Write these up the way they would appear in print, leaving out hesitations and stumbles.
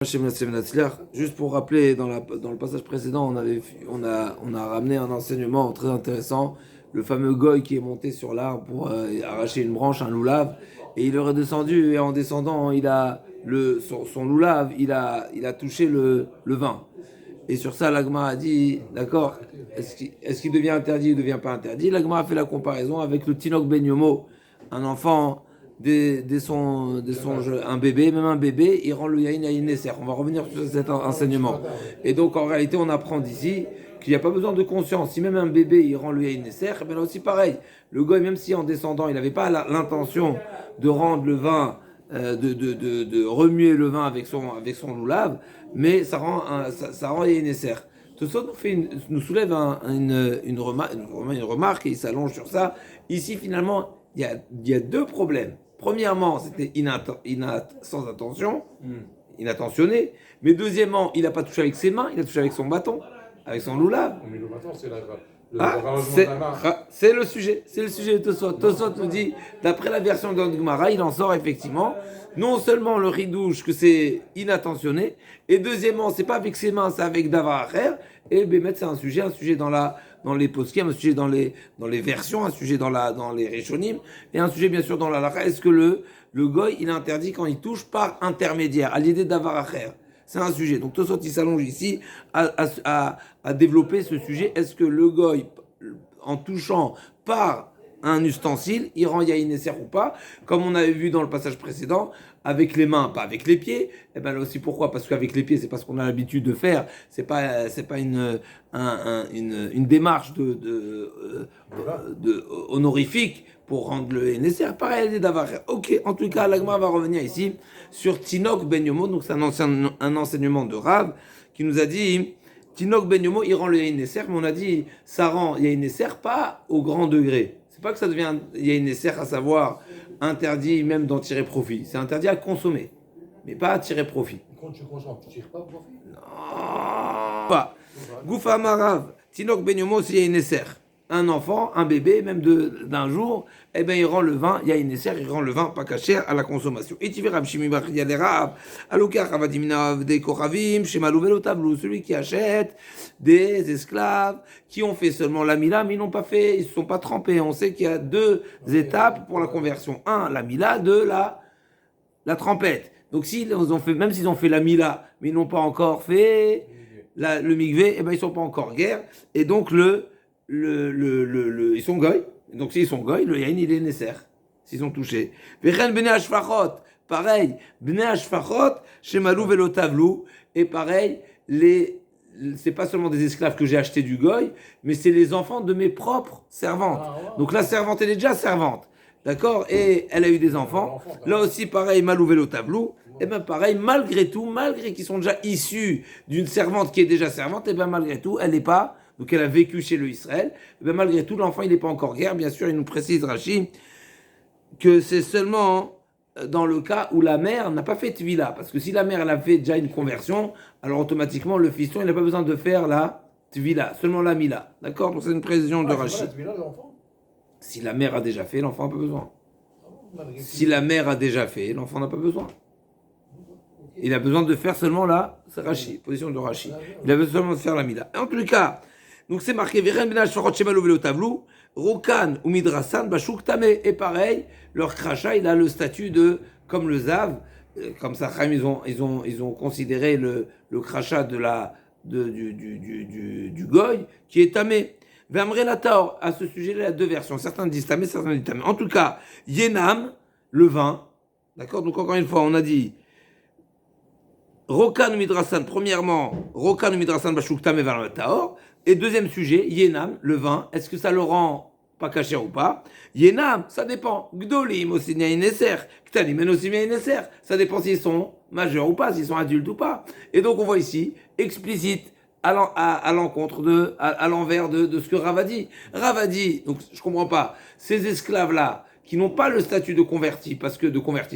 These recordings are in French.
Juste pour rappeler, dans le passage précédent, on a ramené un enseignement très intéressant, le fameux goy qui est monté sur l'arbre pour arracher une branche, un loulave, et il est redescendu, et en descendant, son loulave, il a touché le vin. Et sur ça, l'Agma a dit, d'accord, est-ce qu'il devient interdit ou ne devient pas interdit? L'Agma a fait la comparaison avec le Tinok Ben Yomo, un enfant un bébé, même un bébé, il rend le yaïn à Nesser. On va revenir sur cet enseignement. Et donc en réalité, on apprend d'ici qu'il n'y a pas besoin de conscience. Si même un bébé, il rend le yaïn Nesser, ben là aussi pareil. Le goy, même si en descendant, il n'avait pas l'intention de rendre le vin, de remuer le vin avec son loulave, mais ça rend yaïn Nesser. Tout ça nous soulève une remarque et il s'allonge sur ça. Ici, finalement, il y a deux problèmes. Premièrement, c'était sans attention, inattentionné. Mais deuxièmement, il n'a pas touché avec ses mains, il a touché avec son bâton, avec son loulave. Mais le bâton, c'est le Ah, rallongement de la main. c'est le sujet de Tosot. Tosot nous dit, d'après la version de Gemara, il en sort effectivement, non seulement le ridouche que c'est inattentionné, et deuxièmement, c'est pas avec ses mains, c'est avec Davar Acher, et Bémet, c'est un sujet dans les poskim, un sujet dans les versions, un sujet dans les Rishonim, et un sujet bien sûr dans la Lacha. Est-ce que le goy, il est interdit quand il touche par intermédiaire, à l'idée Davar Acher? C'est un sujet. Donc Tosot, il s'allonge ici à développer ce sujet. Est-ce que le goy, en touchant par un ustensile, il rend yaïn Nesser ou pas? Comme on avait vu dans le passage précédent, avec les mains, pas avec les pieds. Et bien là aussi, pourquoi? Parce qu'avec les pieds, c'est pas ce qu'on a l'habitude de faire. C'est pas une démarche honorifique pour rendre le Nesser. Pareil, d'avoir. Ok, en tout cas, l'Agma va revenir ici sur Tinok Ben Yomo. Donc c'est un enseignement de Rav qui nous a dit Tinok Ben Yomo, il rend le Yain Nesser, mais on a dit ça rend Yain Nesser pas au grand degré. C'est pas que ça devient Yain Nesser, à savoir interdit même d'en tirer profit. C'est interdit à consommer, mais pas à tirer profit. Quand tu consommes, tu tires pas au profit? Non. Pas. Goufa Marav, Tinok Ben Yomo, c'est Yain Nesser. Un enfant, un bébé, même d'un jour, eh ben il rend le vin, il y a une essai, il rend le vin pas caché à la consommation. Et tu verras, celui qui achète des esclaves qui ont fait seulement la mila, mais ils n'ont pas fait, ils ne se sont pas trempés. On sait qu'il y a deux étapes pour la conversion. Un, la mila, deux, la trempette. Donc même s'ils ont fait la mila, mais ils n'ont pas encore fait le migvé, eh ben ils sont pas encore guerre. Et donc ils sont goy. Donc s'ils sont goy, le yain il est nécessaire. S'ils sont touchés. Vechen bnei hashfachot. Pareil, bnei hashfachot, shemalou velo tavlou. Et pareil, c'est pas seulement des esclaves que j'ai achetés du goy, mais c'est les enfants de mes propres servantes. Donc la servante, elle est déjà servante. D'accord? Et elle a eu des enfants. Là aussi, pareil, malou velo tavlou. Et bien pareil, malgré tout, malgré qu'ils sont déjà issus d'une servante qui est déjà servante, et bien malgré tout, elle n'est pas. Donc elle a vécu chez le Israël, mais malgré tout, l'enfant, il n'est pas encore guerre. Bien sûr, il nous précise, Rashi, que c'est seulement dans le cas où la mère n'a pas fait tvila. Parce que si la mère, elle a fait déjà une conversion, alors automatiquement, le fiston, il n'a pas besoin de faire la tvila, seulement la mila. D'accord? Donc c'est une précision de Rashi. Si la mère a déjà fait, l'enfant n'a pas besoin. Si la mère a déjà fait, l'enfant n'a pas besoin. Il a besoin de faire seulement c'est Rashi, position de Rashi. Il a besoin seulement de faire la mila. En tout cas, donc c'est marqué Veren ben Ashfachot Shemalo velo tavlou, Rokan ou Midrasan Bashuk Tameh. Et pareil, leur crachat, il a le statut de comme le Zav, comme ça, ils ont considéré le crachat du goy qui est tamé. Vamre la Taor, à ce sujet, il y a deux versions. Certains disent tamé, certains disent tamé. En tout cas, Yenam, le vin, d'accord. Donc encore une fois, on a dit Rokan ou Midrasan. Premièrement, Rokan ou Midrasan Bashuk Tameh vers le Taor. Et deuxième sujet, Yenam, le vin, est-ce que ça le rend pas caché ou pas? Yenam, ça dépend. Gdolim aussi Nesser, Ktalim aussi Nesser. Ça dépend s'ils sont majeurs ou pas, s'ils sont adultes ou pas. Et donc on voit ici, explicite, à l'encontre à l'envers de ce que Rav a dit. Rav a dit, donc je comprends pas, ces esclaves-là, qui n'ont pas le statut de convertis,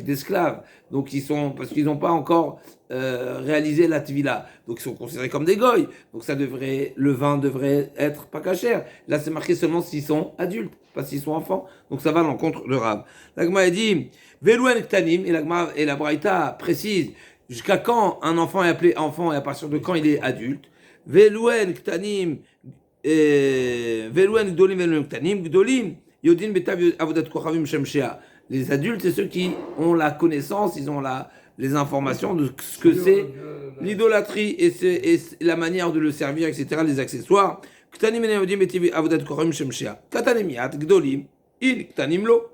d'esclaves, donc parce qu'ils n'ont pas encore réalisé la tvila, donc ils sont considérés comme des goy, donc le vin devrait être pas cachère. Là c'est marqué seulement s'ils sont adultes, pas s'ils sont enfants, donc ça va à l'encontre de Rav. L'Agma a dit, Velouen Ktanim, et la Braïta précise, jusqu'à quand un enfant est appelé enfant et à partir de quand il est adulte. Velouen ktanim, velouen gdolim, velouen ktanim, gdolim, yodin betav avodat kochavim shemshea. Les adultes, c'est ceux qui ont la connaissance, ils ont les informations de ce que c'est l'idolâtrie et la manière de le servir, etc., les accessoires. Ktanim yodin betav avodat kochavim shemshea. Katanemiat, gdolim, il ktanim lo.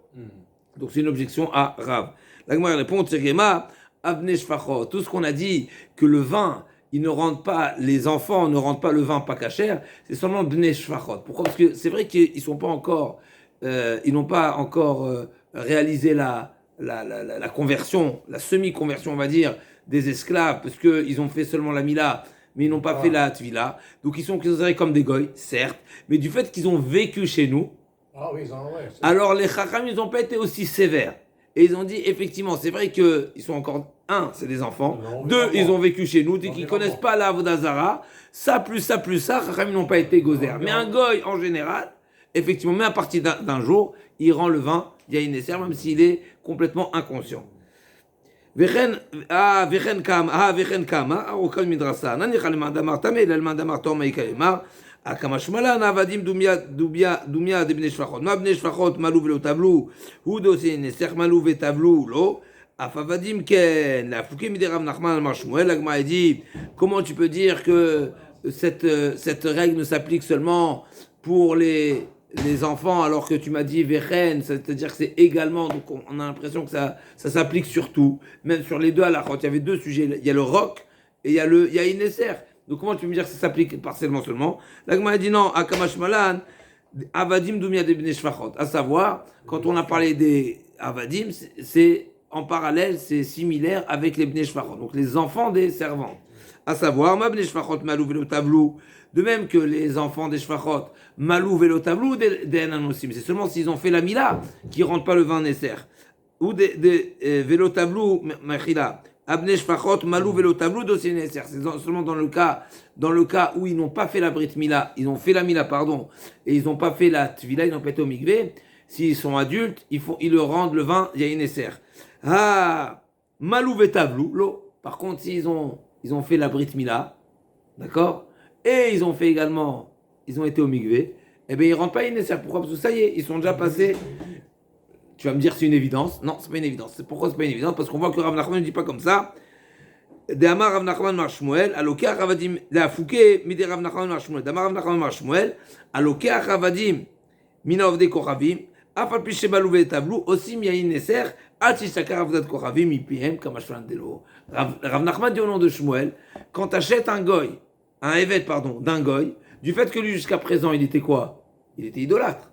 Donc c'est une objection à Rav. La Gemara répond, Tsegema, Avne Shfachot, tout ce qu'on a dit, que le vin, il ne rentre pas, les enfants ne rentrent pas le vin pas cachère, c'est seulement Bne Shfachot. Pourquoi? Parce que c'est vrai qu'ils sont pas encore, ils n'ont pas encore réalisé la conversion, la semi-conversion, on va dire, des esclaves, parce qu'ils ont fait seulement la Mila, mais ils n'ont pas fait la Tvila. Donc ils sont considérés comme des goy, certes, mais du fait qu'ils ont vécu chez nous, alors les Chacham, ils n'ont pas été aussi sévères. Et ils ont dit, effectivement, c'est vrai qu'ils sont encore, un, c'est des enfants, deux, ils ont vécu chez nous, donc ils ne connaissent pas la Vodazara, ça, Chacham, ils n'ont pas été gozer. Mais un goy, en général, effectivement, mais à partir d'un jour, il rend le vin, il y a une essai, même s'il est complètement inconscient. Vechen kama, arokal midrasa, nanichal mandamar tameh, el mandamar tomei kalemar, Akamashmalan avadim dumia de bnei shfachot. Ma bnei shfachot malou velo tablou. Hu dosi neser malou ve tablou lo. Afavadim ken. La fouké midé Rav Nachman Amar Shmuel. L'agma dit comment tu peux dire que cette règle ne s'applique seulement pour les enfants alors que tu m'as dit vechen, c'est-à-dire que c'est également, donc on a l'impression que ça s'applique sur tout, même sur les deux halachot. Il y avait deux sujets, il y a le roc et il y a une neser. Donc comment tu peux me dire que ça s'applique partiellement seulement? L'agma a dit non, Akamash Malan, Avadim Dumia de Bnei Shfachot. À savoir, quand on a parlé des Avadim, c'est en parallèle, c'est similaire avec les Bnei Shfachot, donc les enfants des servantes. À savoir, Ma Bnei Shfachot Malou Velo Tablou, de même que les enfants des Shfachot, Malou Velo Tablou des Enanosim. C'est seulement s'ils ont fait la Mila qui ne rentrent pas le vin Nesser. Ou des Velo Tablou Mechila. Abnei Shfachot, Malou Velo Tablou, dossier Nesser. C'est seulement dans le cas où ils n'ont pas fait la Brit Mila, ils ont fait la Mila, pardon, et ils n'ont pas fait la Tvila, ils n'ont pas été au Mikvé. S'ils sont adultes, ils le rendent le vin, il y a une Nesser. Ah, Malou Vetablou, l'eau. Par contre, s'ils ont fait la Brit Mila, d'accord, et ils ont fait également, ils ont été au Mikvé, eh bien, ils ne rentrent pas une Nesser. Pourquoi? Parce que ça y est, ils sont déjà passés. Tu vas me dire c'est une évidence. Non, c'est pas une évidence. Pourquoi c'est pas une évidence? Parce qu'on voit que Rav Nachman ne dit pas comme ça. D'Amar Rav Nachman Mar Shmuel, Alokia Ravadim, la Fouké, Mide Rav Nachman Mar Shmuel, D'Amar Rav Nachman Mar Shmuel, Alokia Ravadim, Mina Ovde Kochavim, Afal Piché Balouvé Tablou, aussi Miaïn Nesser, Achishaka Ravdat Kochavim, IPM, Kamashvan Delo. Rav Nachman dit au nom de Shmuel, quand tu achètes un goy, un évêque, pardon, d'un goy, du fait que lui jusqu'à présent il était quoi? Il était idolâtre.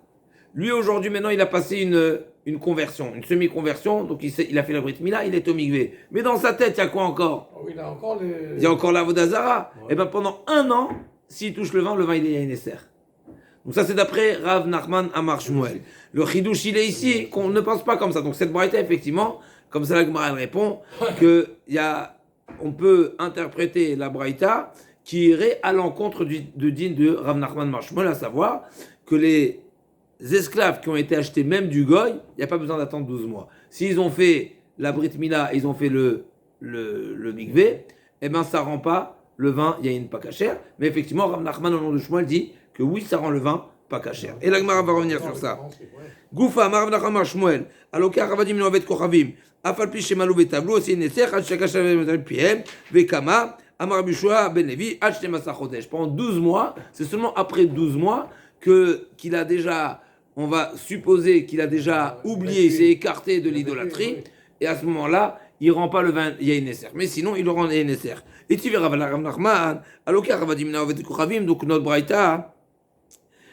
Lui aujourd'hui, maintenant, il a passé une conversion, une semi-conversion, donc il a fait la Brit Mila, il est au Mikvé. Mais dans sa tête, il y a quoi encore? Il a encore Il y a encore la Vodazara. Ouais. Et bien pendant un an, s'il touche le vin il est à une Esser. Donc ça, c'est d'après Rav Nachman Amar Shmuel. Le Chidouche, il est ici, qu'on ne pense pas comme ça. Donc cette braïta, effectivement, comme ça la Gemara répond, on peut interpréter la braïta qui irait à l'encontre de din de Rav Nachman Amar Shmuel, à savoir que les esclaves qui ont été achetés même du goy, il n'y a pas besoin d'attendre 12 mois. S'ils ont fait la Brit Mila, ils ont fait le Mikvé, eh bien ça ne rend pas le vin, il y a une pas cachère. Mais effectivement, Rav Nachman au nom de Shmuel dit que oui, ça rend le vin pas cachère. Et la Gemara va revenir sur ça. Goufa, Rav Nachman Shmuel, Aloka Ravadim Novet Kochavim, Afal Pi Shemalu Betablo, c'est Nesser, Hachaka Shavem Piem, Vekama, Amar Bishua Ben Levi, Hachdemasa Chodesh. Pendant 12 mois, c'est seulement après 12 mois qu'il a déjà, on va supposer qu'il a déjà oublié, il s'est écarté de l'idolâtrie, et à ce moment-là, il ne rend pas le vin, il y a une Nesser. Mais sinon, il le rend une Nesser. Et tu verras, Rav Nachman, Aloka Ravadim Novet Kochavim, donc notre braïta,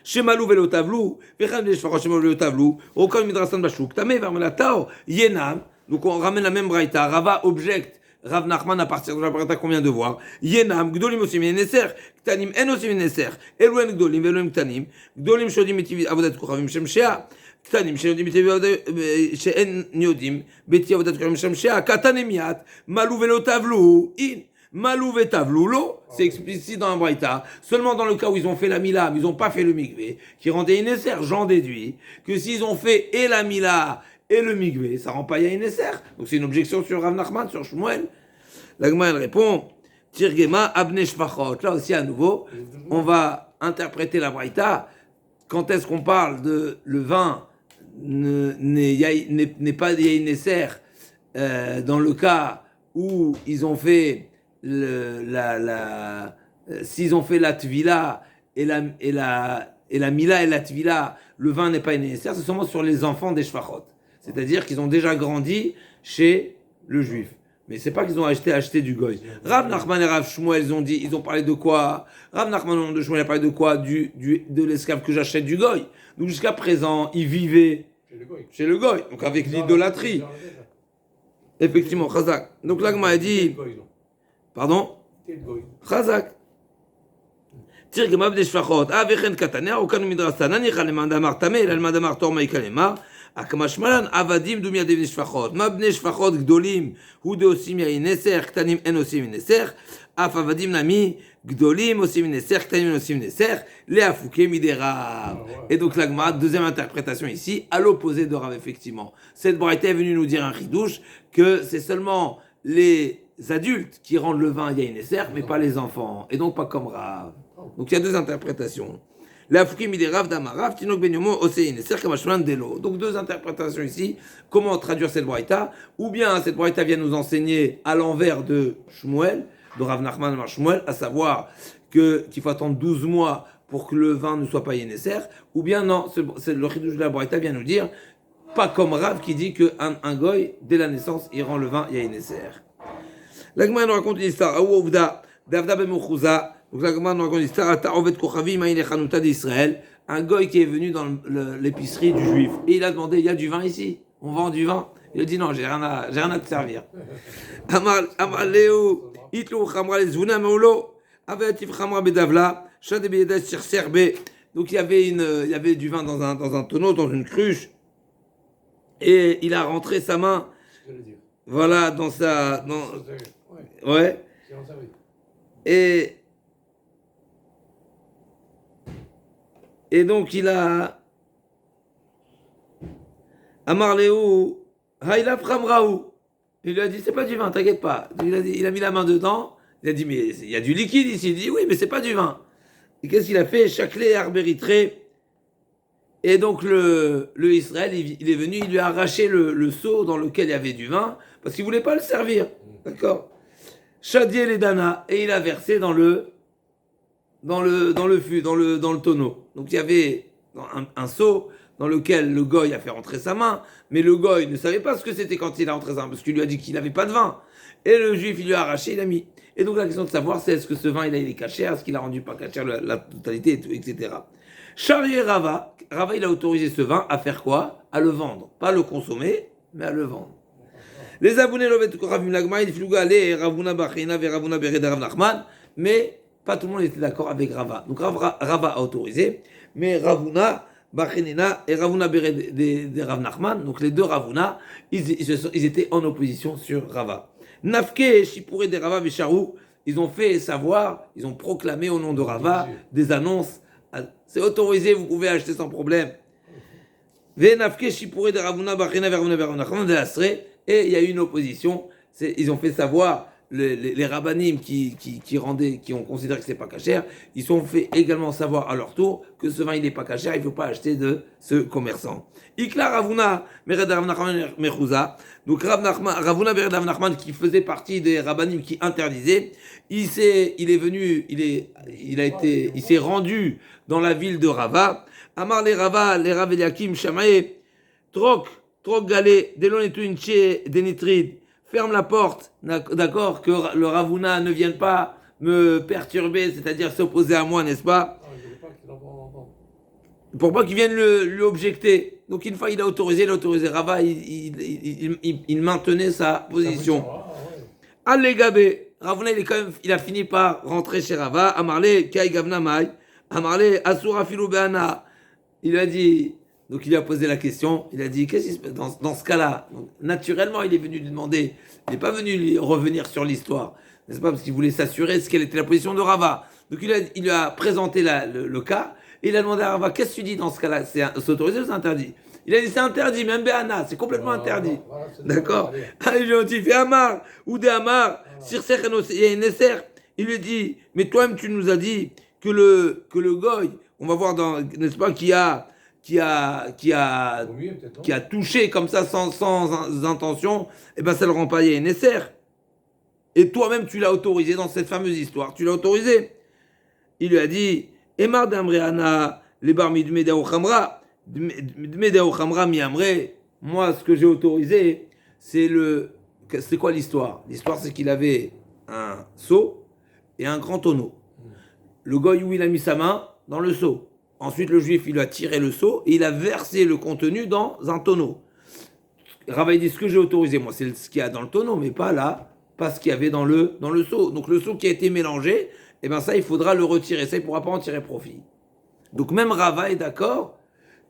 Shemalou velo tavlou, vechan des shfachot shemalou velo tavlou, okal midrasan bashuk, tameh vermelatao, yenam. Donc on ramène la même braïta. Rava objecte Rav Nachman à partir de la braïta qu'on vient de voir. Yenam, gdolim osim yeneser, ktanim en osim yeneser, eluen gdolim veloem ktanim, gdolim shodim etivi avodat kochavim shemshea, ktanim shodim etivi avodat she'en yodim beti avodat kochavim shemshea, katanem yat, malou velo tavlou, in. Malou vetavlou lo, c'est explicite dans la braïta. Seulement dans le cas où ils ont fait la Mila, mais ils n'ont pas fait le Mikvé, qui rendait une Nesser, j'en déduis que s'ils ont fait et la Mila et le Mikvé, ça rend pas ya une Nesser. Donc c'est une objection sur Rav Nachman, sur Shmuel. L'Agma, elle répond, Tirgema Abne Shfachot. Là aussi, à nouveau, on va interpréter la Braïta. Quand est-ce qu'on parle de le vin n'est pas Yain Neser dans le cas où ils ont fait s'ils ont fait la tvila et la mila et la tvila, le vin n'est pas nécessaire, c'est seulement sur les enfants des shfachot. C'est-à-dire qu'ils ont déjà grandi chez le juif. Mais c'est pas qu'ils ont acheté du goy. Rav Nachman et Rav Shmuel, ils ont parlé de quoi? Rav Nachman de Shmuel a parlé de quoi? De l'esclave que j'achète du goy. Donc jusqu'à présent, il vivait chez le goy. Donc avec l'idolâtrie. Effectivement, Chazak. Donc l'Agma a dit, pardon? Chazak. תרגמה בני שפחות, וכן קטניה, או כאן מדרסה, נניח למען דאמר טמא, אלא למען דאמר תור מעיקה למר, כמשמען עבדים דומיה דבני שפחות. מה בני שפחות גדולים, הוא דעושים יין נסך, קטנים אין עושים נסך, אף עבדים נמי, גדולים עושים נסך, קטנים אין עושים נסך, להפוקי מדי רב. Et donc la Gemara, deuxième interprétation ici, à l'opposé de Rav, effectivement. Cette braïta est venue nous dire un chidouche, que c'est seulement les adultes qui rendent le vin yain neser, mais pas les enfants, et donc pas comme Rav. Donc il y a deux interprétations. Donc deux interprétations ici. Comment traduire cette braïta? Ou bien cette braïta vient nous enseigner à l'envers de Shmuel, de Rav Nachman et Shmuel, à savoir qu'il faut attendre 12 mois pour que le vin ne soit pas yénesser. Ou bien non, le chidouche de la braïta vient nous dire, pas comme Rav qui dit qu'un goy, dès la naissance, il rend le vin yénesser. La Gemara nous raconte une histoire. Davda ben Mouchouza. Donc la Gemara nous raconte une histoire. Un goy qui est venu dans l'épicerie du juif et il a demandé, il y a du vin ici? On vend du vin? Il a dit non, j'ai rien à te servir. Amar Leo, Itlu Khamra les Zuna Maulo, Avatif Khamra Bedavla, Shade Beyedas Serbe. Donc il y avait du vin dans un tonneau, dans une cruche, et il a rentré sa main, voilà, dans sa, ouais, et donc il a Amar Leo, Haïla Framraou. Il lui a dit, c'est pas du vin, t'inquiète pas. Il a mis la main dedans, il a dit, mais il y a du liquide ici. Il dit, oui, mais c'est pas du vin. Et qu'est-ce qu'il a fait? Chaclé arbéritré. Et donc le Israël, il est venu, il lui a arraché le seau dans lequel il y avait du vin, parce qu'il voulait pas le servir. D'accord? Chadier les dana, et il a versé dans le tonneau. Donc il y avait un seau dans lequel le goy a fait rentrer sa main, mais le goy ne savait pas ce que c'était quand il a rentré sa main, parce qu'il lui a dit qu'il n'avait pas de vin. Et le juif, il lui a arraché, il a mis. Et donc la question de savoir, c'est est-ce que ce vin, il est caché, est-ce qu'il a rendu pas caché la totalité, etc. Charrier Rava, il a autorisé ce vin à faire quoi? À le vendre. Pas le consommer, mais à le vendre. Les abonnés l'ovet Ravim Lagma, il fluga les Ravuna Bachina et Ravuna Bered Rav Nachman, mais pas tout le monde était d'accord avec Rava. Donc Rava a autorisé, mais Ravuna Bachinina et Ravuna Bered de Rav Nachman, donc les deux Ravuna, ils étaient en opposition sur Rava. Nafke, Shipuré de Rava Visharou, ils ont fait savoir, ils ont proclamé au nom de Rava des annonces. C'est autorisé, vous pouvez acheter sans problème. Venafke, Shipuré de Ravuna Bachina et Ravuna Bered Nachman de Asre. Et il y a eu une opposition. Ils ont fait savoir, les rabbanim qui ont considéré que c'est pas cachère, ils ont fait également savoir à leur tour que ce vin il n'est pas cachère, il ne faut pas acheter de ce commerçant. Ikla Ravuna Bered Rav Nachman Mechouza. Donc Ravuna Bered Rav Nachman qui faisait partie des rabbanim qui interdisaient, il s'est rendu dans la ville de Rava. Amar les Rava, les Rav Eliakim Shamae, Trok galé, Delonetunche, Denitrid, ferme la porte, d'accord, que le Ravuna ne vienne pas me perturber, c'est-à-dire s'opposer à moi, n'est-ce pas? Pour pas qu'il vienne lui objecter. Donc une fois il a autorisé Rava, il maintenait sa position. Allégabé, Ravuna il a fini par rentrer chez Rava, Amarle, Kai Gavna Mai, Amarle, Asura Filou Beana, il a dit. Donc il lui a posé la question, il a dit, qu'est-ce qui se passe dans ce cas-là? Donc, naturellement, il est venu lui demander, il n'est pas venu lui revenir sur l'histoire, n'est-ce pas? Parce qu'il voulait s'assurer de quelle était la position de Rava. Donc il lui a présenté le cas, et il a demandé à Rava, qu'est-ce que tu dis dans ce cas-là? C'est autorisé ou c'est interdit? Il a dit c'est interdit, même Béana, c'est complètement interdit. Voilà, c'est D'accord. allez. Allez, gentil, fais Amar, ou des Amar, Sirser et Nesser. Il lui dit, mais toi-même tu nous as dit que le goy, on va voir dans, n'est-ce pas, qui a Au mieux, peut-être, non? qui a touché comme ça sans intention, eh ben ça le rend pas Nesser. Et toi-même tu l'as autorisé dans cette fameuse histoire, tu l'as autorisé. Il lui a dit, Emar d'Amreana, les bar midmedao khamra, midmedao khamra mi amre. Moi, ce que j'ai autorisé, c'est quoi l'histoire? L'histoire, c'est qu'il avait un seau et un grand tonneau. Le goy, où il a mis sa main dans le seau. Ensuite, le juif, il lui a tiré le seau et il a versé le contenu dans un tonneau. Rava dit, ce que j'ai autorisé, moi, c'est ce qu'il y a dans le tonneau, mais pas ce qu'il y avait dans le seau. Donc, le seau qui a été mélangé, eh bien ça, il faudra le retirer. Ça, il ne pourra pas en tirer profit. Donc, même Rava est d'accord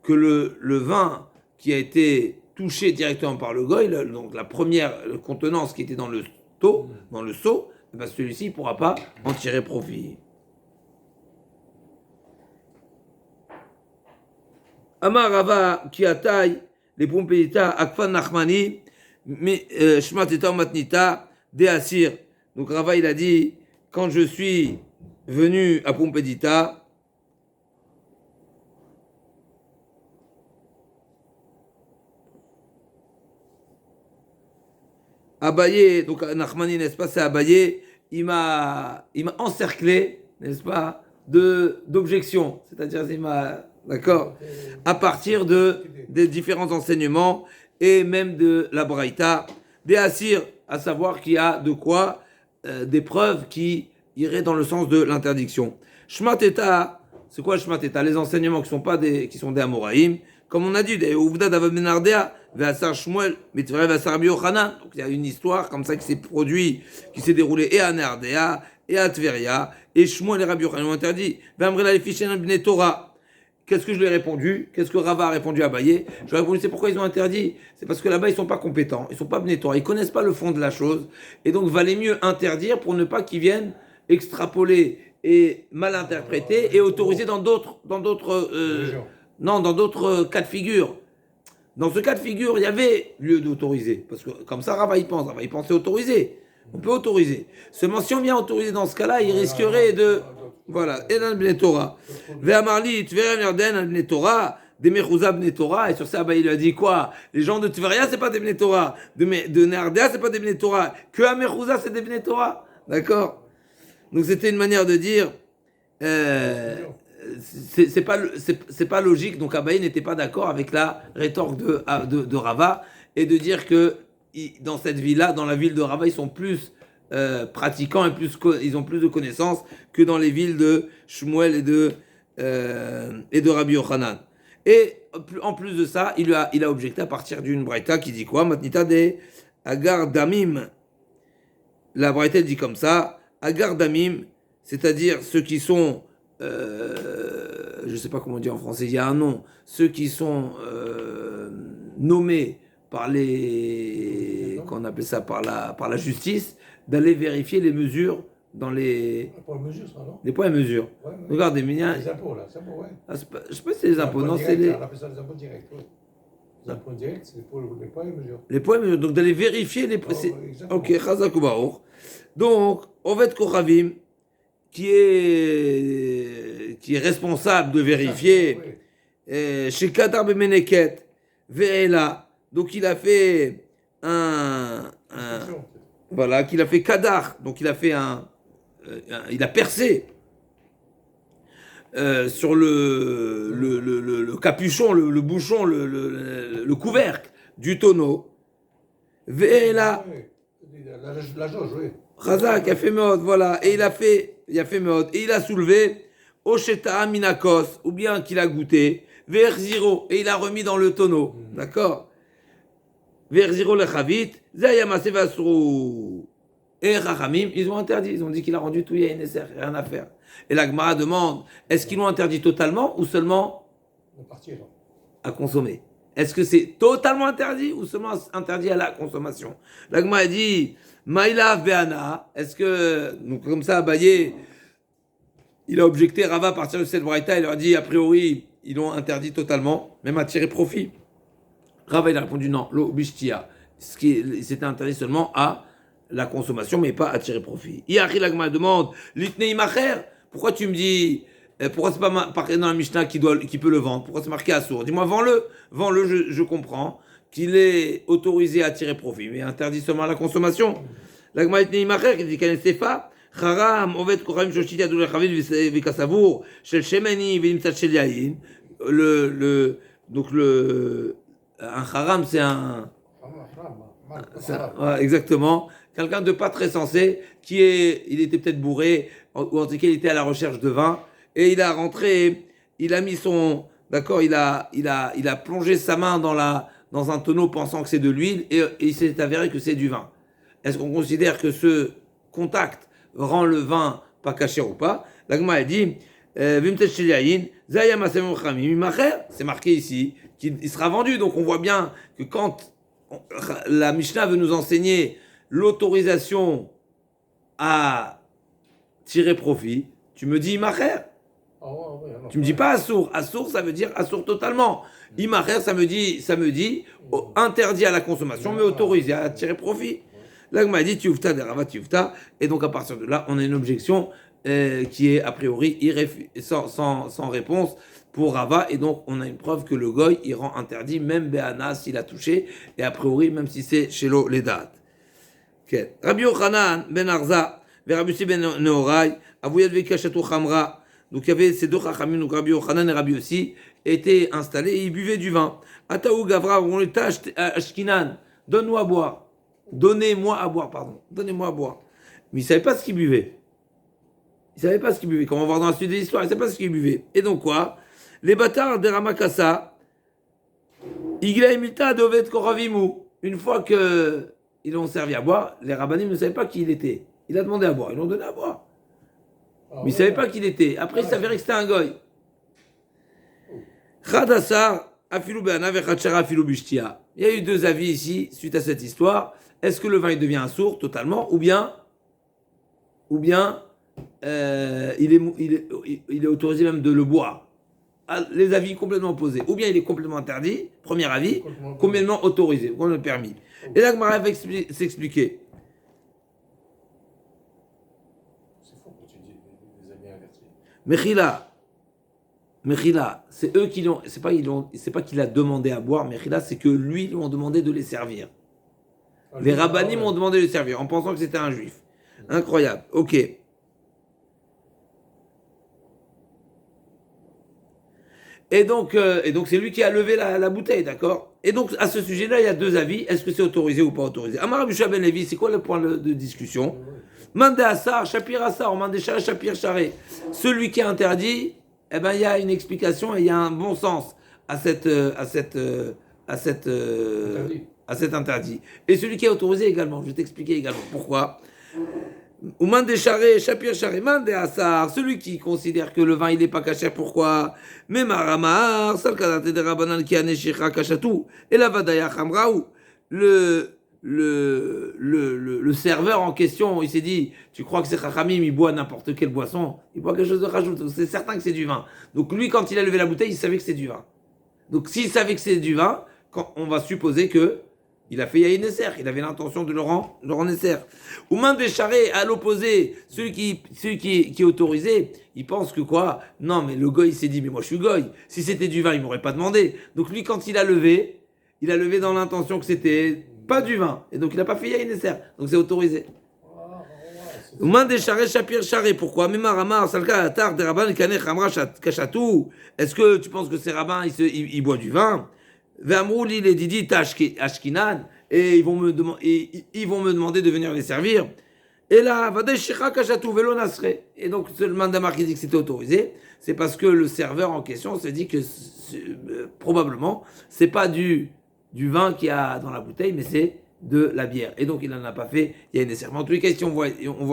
que le vin qui a été touché directement par le goy, donc la première contenance qui était dans le seau, eh bien celui-ci, il ne pourra pas en tirer profit. Amar Rava qui attaille les pompéita akfan nachmani shmateta matnita de asir. Donc Rava il a dit, quand je suis venu à Pompédita, Abaye, donc Nachmani, n'est-ce pas, c'est Abaye, il m'a encerclé, n'est-ce pas, d'objections. C'est-à-dire, d'accord, à partir des différents enseignements et même de la Braïta, des Assir, à savoir qu'il y a de quoi, des preuves qui iraient dans le sens de l'interdiction. Shmateta, c'est quoi Shmateta? Les enseignements qui sont des Amoraïm, comme on a dit, des Ouvda d'Avabenardea, Ve'asar Shmuel, Mitzvah Ve'asar Rabbi Yochanan. Donc il y a une histoire comme ça qui s'est produite, qui s'est déroulée et à Nardea, et à Tveria, et Shmuel et Rabbi Yochanan ont interdit. Ve'amrela Lefishen Bnei Torah. Qu'est-ce que je lui ai répondu? Qu'est-ce que Rava a répondu à Abaye? Je lui ai répondu, c'est pourquoi ils ont interdit. C'est parce que là-bas, ils ne sont pas compétents, ils ne sont pas Bnei Torah, ils ne connaissent pas le fond de la chose, et donc valait mieux interdire pour ne pas qu'ils viennent extrapoler et mal interpréter et autoriser dans d'autres cas de figure. Dans ce cas de figure, il y avait lieu d'autoriser. Parce que comme ça, Rava il pensait autoriser. On peut autoriser. Seulement, si on vient autoriser dans ce cas-là, il risquerait de... Voilà. Edan Bnei Torah. Ve'amarli, Tverem Yarden Bnei Torah, des Mechouza Bnei Torah. Et sur ça, il a dit quoi? Les gens de Tveria, c'est pas des Bnei Torah. De Nardea, c'est pas des Bnei Torah. Que à Mechouza, c'est des Bnei Torah. D'accord? Donc, c'était une manière de dire... c'est pas logique. Donc Abaye n'était pas d'accord avec la rétorque de Rava et de dire que dans cette ville-là, dans la ville de Rava, ils sont plus pratiquants et ils ont plus de connaissances que dans les villes de Shmuel et de Rabbi Yochanan. Et en plus de ça, il a objecté à partir d'une braïta qui dit quoi? Matnita de Agar Damim. La braïta dit comme ça, Agar Damim, c'est-à-dire ceux qui sont je ne sais pas comment dire en français, il y a un nom, ceux qui sont nommés par qu'on appelle ça, par la justice, d'aller vérifier les mesures dans les poids et mesures. Ouais. Regardez, Les impôts, là, ouais. Je ne sais pas si c'est les impôts, non, c'est les... On appelle ça les impôts directs, oui. Les impôts directs, c'est les poids et mesures. Les poids et mesures, donc d'aller vérifier les... Ok, Chazak Baruch. Donc, Ovet Kochavim, qui est responsable de vérifier chez Kadar Bemeneket Ve'ela. Donc il a fait voilà, qu'il a fait Kadar. Donc il a fait il a percé sur le capuchon, le bouchon, le couvercle du tonneau. Ve'ela. La jauge, oui. Chazak a fait Meod, voilà, et il a fait Meod, et il a soulevé Osheta Minakos, ou bien qu'il a goûté, Verziro, et il a remis dans le tonneau, d'accord? Verziro le Chavit, Zayamase Vasrou. Et Rachamim, ils ont interdit, ils ont dit qu'il a rendu tout Yahineser, rien à faire. Et la Gemara demande, est-ce qu'ils l'ont interdit totalement ou seulement à consommer? Est-ce que c'est totalement interdit ou seulement interdit à la consommation? La Gemara dit, Maïla Veana, est-ce que, donc comme ça, Abaye, il a objecté Rava à partir de cette braïta, il leur a dit, a priori, ils l'ont interdit totalement, même à tirer profit. Rava il a répondu non, l'eau bishtia. C'était interdit seulement à la consommation, mais pas à tirer profit. Iachi l'agma demande, l'itnei macher, pourquoi tu me dis, pourquoi c'est pas marqué dans la Mishnah qui peut le vendre? Pourquoi c'est marqué à sourd? Dis-moi, vends-le, je comprends qu'il est autorisé à tirer profit, mais interdit seulement à la consommation. L'agma l'itnei macher, qui dit qu'elle est sefa, charam, ovet koraim shoshiti adou lechavit vikasavour, shel shemeni vimtzat shel yayin. Donc un haram, c'est un. Ouais, exactement. Quelqu'un de pas très sensé, il était peut-être bourré, ou en tout cas il était à la recherche de vin, et il a rentré, il a mis son, d'accord, il a plongé sa main dans un tonneau pensant que c'est de l'huile, et il s'est avéré que c'est du vin. Est-ce qu'on considère que ce contact rend le vin pas caché ou pas? L'agma a dit, c'est marqué ici qu'il sera vendu, donc on voit bien que quand la Mishnah veut nous enseigner l'autorisation à tirer profit, tu me dis imacher. Tu me dis pas assour. Assour, ça veut dire assour totalement. Imacher, ça me dit interdit à la consommation, mais autorisé à tirer profit. Là, on m'a dit tiufta de rava tiufta, et donc à partir de là, on a une objection qui est a priori sans réponse pour Rava, et donc on a une preuve que le goy il rend interdit même Béana s'il a touché, et a priori même si c'est chez l'eau les dates. Okay. Rabbi Yochanan ben Arza, Rabbi Yossi ben Nehorai, Avouyad Vekashatou Khamra, donc il y avait ces deux chachamim, donc Rabbi Yochanan et Rabbi Yossi étaient installés et ils buvaient du vin. Ataou Gavra, on les tâche Ashkinan, donne-nous à boire. Donnez-moi à boire. Mais ils ne savaient pas ce qu'ils buvaient. Comme on va voir dans la suite de l'histoire, ils ne savaient pas ce qu'ils buvaient. Et donc quoi? Les bâtards de Ramakassa, Igla Emilta Dovet Koravimu, une fois qu'ils l'ont servi à boire, les rabbanim ne savaient pas qui il était. Il a demandé à boire, ils l'ont donné à boire. Mais ils ne savaient pas qui il était. Après, il s'avérait que c'était un goy. Chadassar, Afilou Be'ana, Vechachara, Afilou Bishtia. Il y a eu deux avis ici, suite à cette histoire. Est-ce que le vin il devient un sourd totalement, ou bien il est autorisé même de le boire? Les avis complètement opposés. Ou bien il est complètement interdit, premier avis, complètement autorisé, complètement permis. Et là, Gmara va s'expliquer. C'est faux que tu dis les avis inversés. Mechila, c'est eux qui l'ont. C'est pas qu'il a demandé à boire, Mechila, c'est que lui, ils lui ont demandé de les servir. Les rabbanim m'ont demandé de les servir en pensant que c'était un juif. Incroyable. Ok. Et donc c'est lui qui a levé la bouteille, d'accord? Et donc, à ce sujet-là, il y a deux avis. Est-ce que c'est autorisé ou pas autorisé? Amar Rabbi Ben Levi, c'est quoi le point de discussion? Mande Assar, Shapir Assar, Mande Share, Shapir Share. Celui qui est interdit, eh ben, il y a une explication et il y a un bon sens à cet interdit. Et celui qui est autorisé également. Je vais t'expliquer également pourquoi. Ou Mande Share, Shapir Share, Mande Assar, celui qui considère que le vin il n'est pas caché, pourquoi? Mais Maramar, Salkadate de Rabbanan qui a Neshicha Kachatou, et la Vadaya Khamraou, le serveur en question, il s'est dit, tu crois que c'est Chachamim, il boit n'importe quelle boisson, il boit quelque chose de rajoute, c'est certain que c'est du vin. Donc lui, quand il a levé la bouteille, il savait que c'est du vin. Donc s'il savait que c'est du vin, on va supposer que il a fait Yahin Nesser, il avait l'intention de le rendre Nesser. Ou main décharé, à l'opposé, celui qui est autorisé, il pense que quoi? Non, mais le goy, il s'est dit, mais moi je suis goy. Si c'était du vin, il m'aurait pas demandé. Donc lui, quand il a levé dans l'intention que c'était pas du vin. Et donc il n'a pas fait Yahin Nesser. Donc c'est autorisé. Ou main décharé, Shapir Charé. Pourquoi? Est-ce que tu penses que ces rabbins, ils boivent du vin? V'amrou li les didi ashkinan, et ils vont me demander de venir les servir. Et là, vadeshira kashatu velo nasre. Et donc le mandamar qui dit que c'était autorisé, c'est parce que le serveur en question se dit que probablement c'est pas du vin qu'il y a dans la bouteille, mais c'est de la bière. Et donc il n'en a pas fait. Il y a une serment. En tous les cas, ici on voit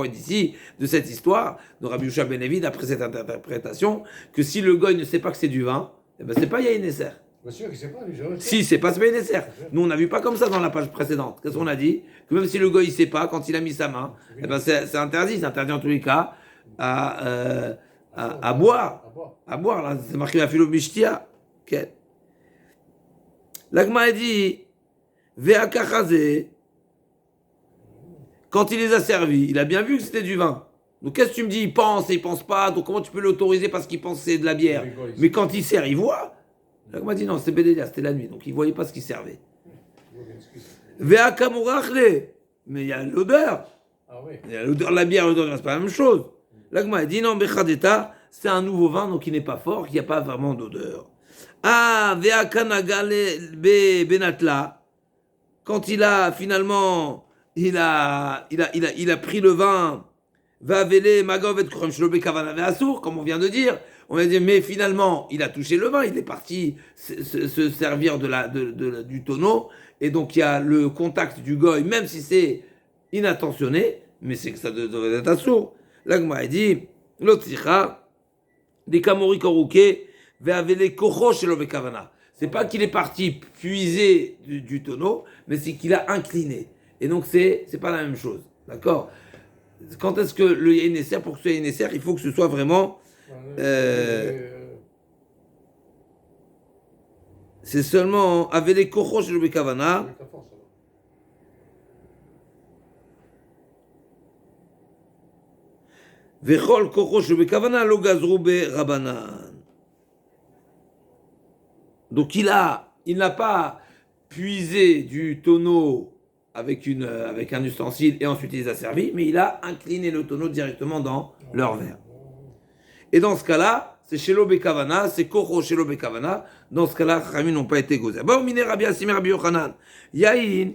d'ici de cette histoire de Rabbi Yosha ben Levi, d'après cette interprétation, que si le goy ne sait pas que c'est du vin, eh ben c'est pas Yahin Nesser. Monsieur, il sait pas, si, c'est pas nécessaire. Nous, on n'a vu pas comme ça dans la page précédente. Qu'est-ce qu'on a dit? Que même si le goy, il sait pas, quand il a mis sa main, eh ben c'est interdit. C'est interdit en tous les cas à boire. À boire, là. C'est marqué la philo bishtia. Okay. L'Agma a dit, Ve'akachazé, quand il les a servis, il a bien vu que c'était du vin. Donc qu'est-ce que tu me dis, il pense et il pense pas, donc comment tu peux l'autoriser parce qu'il pense que c'est de la bière? Mais quand il sert, il voit. L'Agma a dit non, c'était Bédélia, c'était la nuit, donc il voyait pas ce qu'il servait. Ve'akamurachle, mais il y a l'odeur. Ah oui. Il y a l'odeur de la bière, l'odeur de la c'est pas la même chose. L'Agma a dit non, Bechadeta, c'est un nouveau vin, donc il n'est pas fort, il n'y a pas vraiment d'odeur. Ah, Ve'akanagale benatla, quand il a finalement, il a pris le vin, va vele magov et krom shlo bekavana ve'asur, comme on vient de dire. On va dire, mais finalement, il a touché le vin, il est parti se servir du tonneau, et donc il y a le contact du goy, même si c'est inattentionné, mais c'est que ça devrait être assourd. L'Agma dit, l'otzicha, des kamori korouke, ve'avele kocho shelo bekavana. C'est pas qu'il est parti puiser du tonneau, mais c'est qu'il a incliné. Et donc c'est pas la même chose. D'accord? Quand est-ce que le yain sert? Pour que ce soit yain sert, il faut que ce soit vraiment. C'est seulement avec les kochos chez le bekavana. Vechol kochos chez le bekavana lo gazrou be rabanan. Donc il n'a pas puisé du tonneau avec un ustensile et ensuite il les a servis, mais il a incliné le tonneau directement dans leur verre. Et dans ce cas-là, c'est Shelo Bekavana, c'est Kocho Shelo Bekavana. Dans ce cas-là, Chachamim n'ont pas été gozés. Bon, miné Rabbi Asim Rabbi Yochanan. Yahin,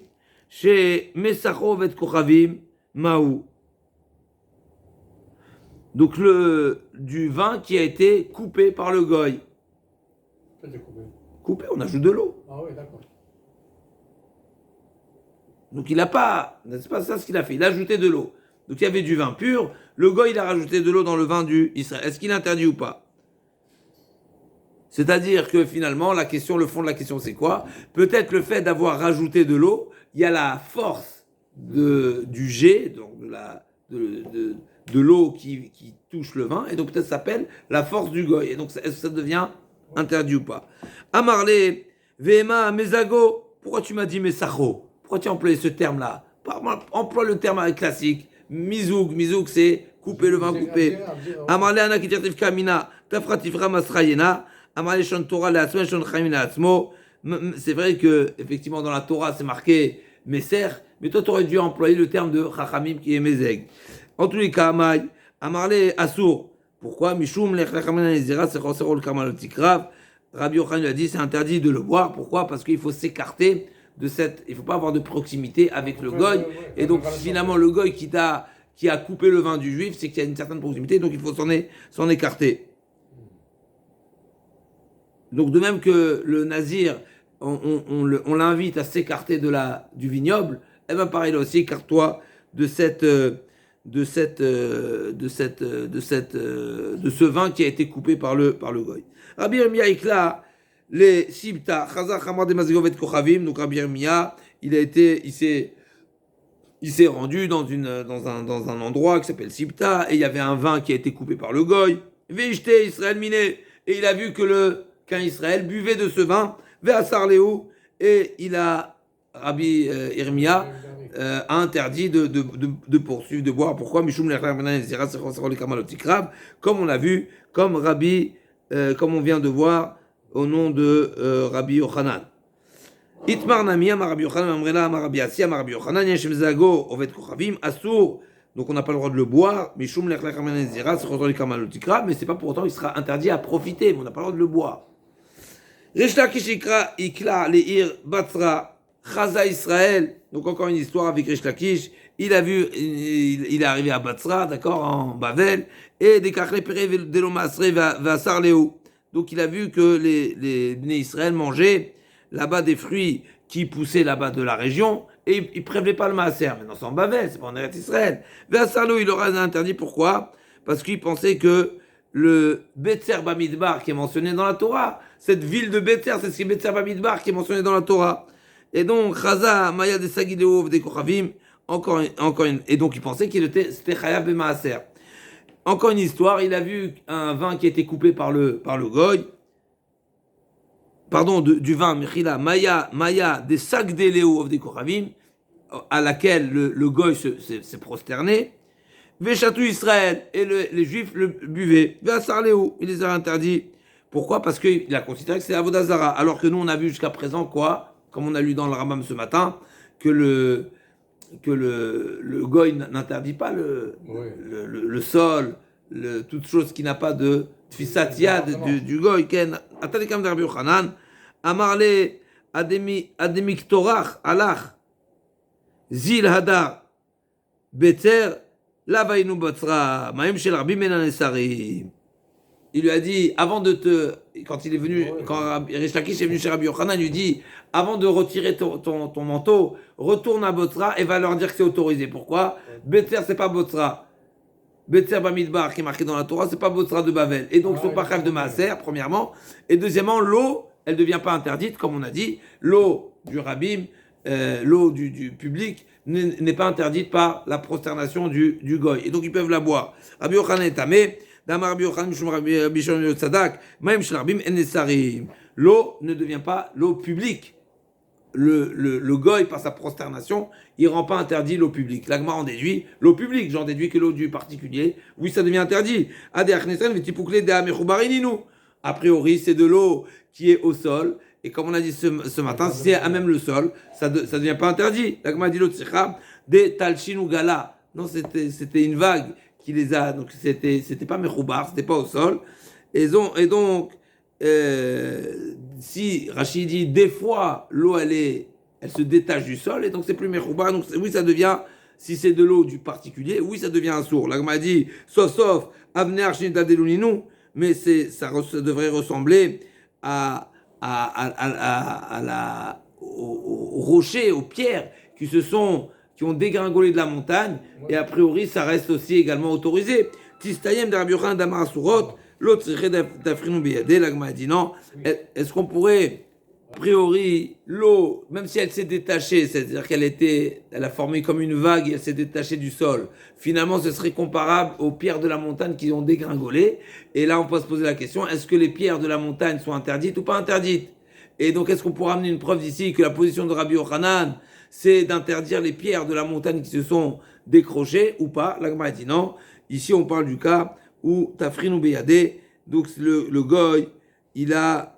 chez Mesachov et Kochavim, Maou. Donc du vin qui a été coupé par le goy. Coupé, on ajoute de l'eau. Ah oui, d'accord. Donc il n'a pas, c'est pas ça ce qu'il a fait, il a ajouté de l'eau. Donc il y avait du vin pur, le goy il a rajouté de l'eau dans le vin du Israël. Est-ce qu'il est interdit ou pas? C'est-à-dire que finalement, le fond de la question c'est quoi? Peut-être le fait d'avoir rajouté de l'eau, il y a la force du jet, donc de l'eau qui touche le vin, et donc peut-être ça s'appelle la force du goy. Et donc est-ce que ça devient interdit ou pas? Amarle, Vema, Mezago, pourquoi tu m'as dit Mesacho? Pourquoi tu as employé ce terme-là? Emploie le terme classique. Mizoug, c'est couper le vin coupé. Amarle anakitirtif kamina, tafratifra masrayena, amarle shon Torah le atzmo, shon chamina atzmo. C'est vrai que, effectivement, dans la Torah, c'est marqué Meser, mais toi, tu aurais dû employer le terme de Chachamim qui est Mezeg. En tous les cas, amarle assour. Pourquoi? Mishum lechlachamina nezira, c'est choserol kamalotikrav. Rabbi Yochanan lui a dit c'est interdit de le boire. Pourquoi? Parce qu'il faut s'écarter de il faut pas avoir de proximité avec le goy. Et donc finalement le goy qui a coupé le vin du juif, c'est qu'il y a une certaine proximité, donc il faut s'en écarter. Donc de même que le nazir, on l'invite à s'écarter du vignoble, eh ben pareil là aussi, écarte-toi de ce vin qui a été coupé par le goy. Rabbi Yirmiyah Ikla, les Sibta, Chazar Hamar de Mazigovet Kochavim, donc Rabbi Yirmiyah, il s'est rendu dans un endroit qui s'appelle Sibta, et il y avait un vin qui a été coupé par le goy. Veishte Israël Miné, et il a vu qu'un Israël buvait de ce vin, Ve'asar Lehu, et Rabbi Yirmiyah a interdit de poursuivre, de boire. Pourquoi? Comme on a vu, comme on vient de voir au nom de Rabbi Yochanan. Itmar Nami, Amar Rabbi Yochanan, Amrela, Amar Rabbi Assi, Amar Rabbi Yochanan, Yeshem Zago, Ovet Kochavim, Assour. Donc on n'a pas le droit de le boire, mais Shum Lech Lech Amen Zira, c'est Chotor Likam Alotikra, mais c'est pas pour autant qu'il sera interdit à profiter, mais on n'a pas le droit de le boire. Resh Lakish Ikla Leir Batzra, Chaza Israël. Donc encore une histoire avec Resh Lakish. Il est arrivé à Batzra, d'accord, en Bavel, et des Kachle Pere Delo Masre Vasar Leu. Donc il a vu que les Bnei Israël mangeaient là-bas des fruits qui poussaient là-bas de la région, et ils ne prélevaient pas le maaser. Maintenant c'est en Bavel, c'est pas en Eretz Israël. Vasar Leu, il leur a interdit. Pourquoi? Parce qu'il pensait que le Betzer Bamidbar qui est mentionné dans la Torah, cette ville de Betzer, c'est ce qui est Betzer Bamidbar qui est mentionné dans la Torah. Et donc, Chaza, Maya de Sagideov, des Kochavim, et donc il pensait c'était Chayav Bemaaser. Encore une histoire, il a vu un vin qui a été coupé par le goy. pardon, du vin, Mechila, Maya, des sacs d'Eléo of des Kochavim, à laquelle le goy s'est prosterné. Veshatou Israël, et les Juifs le buvaient. Ve'asar Léo, il les a interdits. Pourquoi? Parce qu'il a considéré que c'est Avodazara. Alors que nous, on a vu jusqu'à présent quoi? Comme on a lu dans le Rambam ce matin, que le goy n'interdit pas le sol, toute chose qui n'a pas de tfisat yad du goy. Ken atalikam d'Rabbi Yochanan, amarle ademik torach alach zil hadar beter lavainu botzra maim shel Rabbi Menan Esarim. Il lui a dit, avant de quand il est venu, quand Rish Lakish est venu chez Rabbi Yochanan, il lui dit, avant de retirer ton manteau, retourne à Botzra et va leur dire que c'est autorisé. Pourquoi? Betzer, c'est pas Botzra. Betzer Bamidbar, qui est marqué dans la Torah, c'est pas Botzra de Bavel. Et donc, ils sont pas chef de Maaser, premièrement. Et deuxièmement, l'eau, elle ne devient pas interdite, comme on a dit. L'eau du Rabbim, l'eau du public, n'est pas interdite par la prosternation du goy. Et donc, ils peuvent la boire. Rabbi Yochanan est tamé. L'eau ne devient pas l'eau publique. Le goy, par sa prosternation, il ne rend pas interdit l'eau publique. L'agma en déduit l'eau publique. J'en déduis que l'eau du particulier, oui, ça devient interdit. A priori, c'est de l'eau qui est au sol. Et comme on a dit ce matin, si c'est à même le sol, ça ne devient pas interdit. L'agma dit l'autre, des talchin ou gala. Non, c'était une vague qui les a, donc c'était pas mechoubar, c'était pas au sol, et donc si Rachid dit des fois l'eau elle se détache du sol et donc c'est plus mechoubar, donc oui ça devient, si c'est de l'eau du particulier, oui ça devient un sourd. Là on m'a dit sauf avner archinita deluninou, mais ça devrait ressembler aux rochers, aux pierres qui ont dégringolé de la montagne, et a priori, ça reste aussi également autorisé. Tistayem d'Rabbi Yochanan d'Amar Surot, l'autre d'Afrinou Beyadé, l'Agma a dit non. Est-ce qu'on pourrait, a priori, l'eau, même si elle s'est détachée, c'est-à-dire qu'elle a formé comme une vague et elle s'est détachée du sol, finalement, ce serait comparable aux pierres de la montagne qui ont dégringolé. Et là, on peut se poser la question, est-ce que les pierres de la montagne sont interdites ou pas interdites? Et donc, est-ce qu'on pourra amener une preuve d'ici que la position de Rabbi Yochanan, c'est d'interdire les pierres de la montagne qui se sont décrochées ou pas? L'Agma dit non. Ici, on parle du cas où Tafrinou Beyadé, donc le goy, il a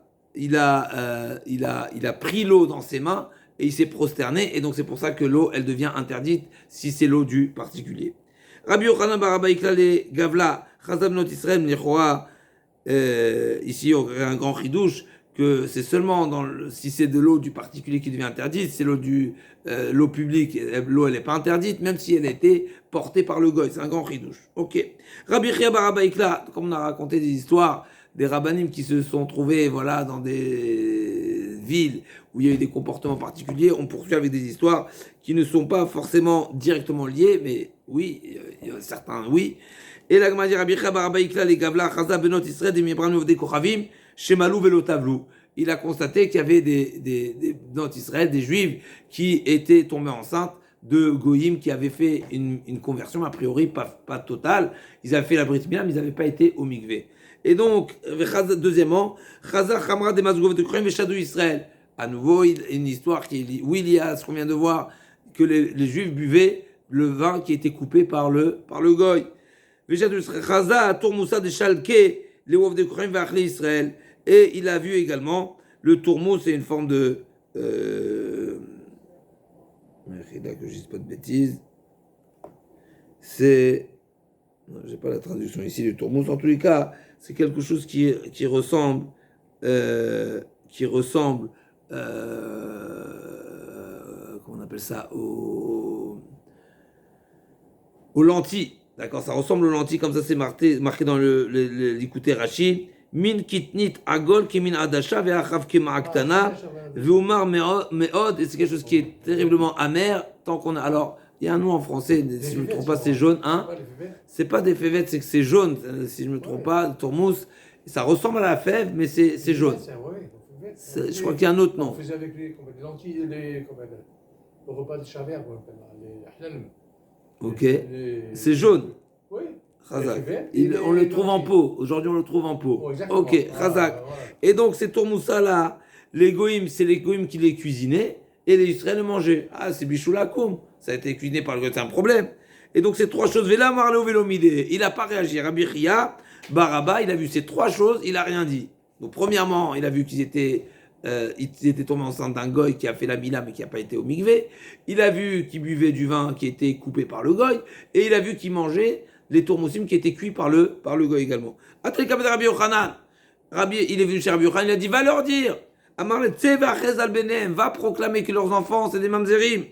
pris l'eau dans ses mains et il s'est prosterné, et donc c'est pour ça que l'eau, elle devient interdite si c'est l'eau du particulier. Rabbi Yochanan Barabaïkla le Gavla, Chazab Not Israël, Nechoa, ici, il y aurait un grand chidouche, que c'est seulement si c'est de l'eau du particulier qui devient interdite, c'est l'eau publique, l'eau elle n'est pas interdite, même si elle a été portée par le goy, c'est un grand chidouche. Ok. Rabbi Chia Barabaïkla, comme on a raconté des histoires, des rabbanim qui se sont trouvés dans des villes où il y a eu des comportements particuliers, on poursuit avec des histoires qui ne sont pas forcément directement liées, mais oui, il y a certains oui. Et la Gemara dit Rabbi Chia Barabaïkla, les Gavla, Chaza Benot Israël, des Mibranu des Kochavim, Shemalou Velotavlou. Il a constaté qu'il y avait dans Israël des Juifs qui étaient tombés enceintes de Goïm qui avaient fait une conversion, a priori pas totale. Ils avaient fait la Brit Mila, mais ils n'avaient pas été au Mikvé. Et donc, deuxièmement, Chazar Chamra de Mazgov de Kroim Veshadou Israël. À nouveau, une histoire où il y a ce qu'on vient de voir, que les Juifs buvaient le vin qui était coupé par le Goï. Veshadou Israël. Chazar Tourmoussa de Shalke, les Wof de Kroim Vachli Israël. Et il a vu également le tourmeau, c'est une forme de. Que je ne dise pas de bêtises. C'est. Non, j'ai pas la traduction ici du tourmeau. En tous les cas, c'est quelque chose qui ressemble. Comment on appelle ça? Aux lentilles. D'accord, ça ressemble aux lentilles, comme ça c'est marqué dans l'écouté Rashi. Min kitnit agol ki min adasha ve'achav ki ma'aktana ve'umar me'od, et c'est quelque chose qui est terriblement amer tant qu'on a. Alors, il y a un nom en français, si je ne me trompe pas, c'est jaune, hein? C'est pas des fèvettes, c'est que c'est jaune, si je ne me trompe pas, tourmousse. Ça ressemble à la fève, mais c'est jaune. Je crois qu'il y a un autre nom. On faisait avec les lentilles, le repas de Chavert, les halal. Ok, c'est jaune. Oui. Chazak. On le trouve en pot. Aujourd'hui, on le trouve en pot. Oh, ok, Chazak. Et donc, ces tourmoussa là, les goïms, c'est les goïms qui les cuisinaient, et les Israël le mangeaient. Ah, c'est bichoulakoum, ça a été cuisiné par le goïm, c'est un problème. Et donc ces trois choses, Vela Marleo Velomide, il n'a pas réagi. Rabbi Chia, Baraba, il a vu ces trois choses, il n'a rien dit. Donc premièrement, il a vu qu'ils étaient tombés enceintes d'un goy qui a fait la mila mais qui n'a pas été au mikvé. Il a vu qu'ils buvaient du vin qui était coupé par le goy. Et il a vu qu'ils mangeaient les tourmoussim qui étaient cuits par le goy également. Après le Rabbi Yochanan, il est venu chez Rabbi Yochanan, il a dit, va leur dire, Amar le Tseva Chez al Benem, va proclamer que leurs enfants c'est des mamzerim.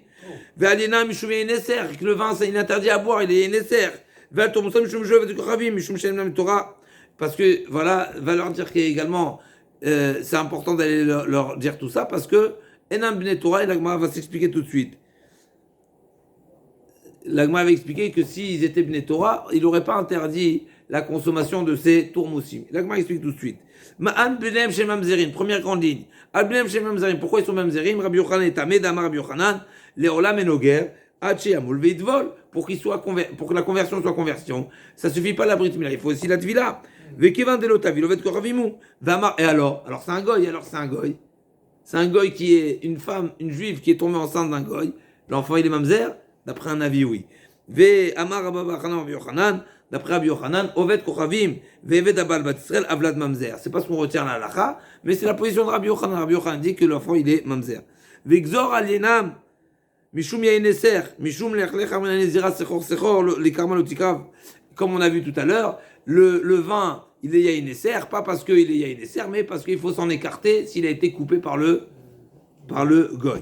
Ve'alina mishum yeneser, que le vin c'est interdit à boire, il est yeneser. Ve'altomosam mishum jove de kochavim, mishum shem nam Torah. Parce que, voilà, va leur dire qu'également, c'est important d'aller leur dire tout ça, parce que, Enam bnei Torah, et l'Agmara va s'expliquer tout de suite. L'Agmara va expliquer que s'ils étaient bnei Torah, il n'aurait pas interdit la consommation de ces tourmoussim. L'Agmara explique tout de suite. Ma'an bnem shem mamzerim, première grande ligne. Al bnem shem mamzerim, pourquoi ils sont mamzerim? Rabbi Yochanan est Tamed, Amar Rabbi Yochanan, Leolam enoger, Hachi amul veitvol, pour que la conversion soit conversion. Ça suffit pas la brit mila, il faut aussi la tvila. Vekevan delotavi, lovet koravimu. Et alors c'est un goy, C'est un goy qui est une femme, une juive qui est tombée enceinte d'un goy. L'enfant il est mamzer, d'après un avis oui. Ve Amar Rabbi Yochanan, d'après Rabbi Yochanan, Ovet Kochavim, Ve'eved Abal Bat Yisrael, Avlad Mamzer. C'est pas ce qu'on retient à la halakha, mais c'est la position de Rabbi Yochanan. Rabbi Yochanan dit que l'enfant il est mamzer. Ve'gzor alienam, Mishum Ya'ineser, Mishum Lechlech Amran Nezira Sechor Sechor, les karma l'otikav. Comme on a vu tout à l'heure, le vin, il est Ya'ineser, pas parce qu'il est Ya'ineser, mais parce qu'il faut s'en écarter s'il a été coupé par le goy.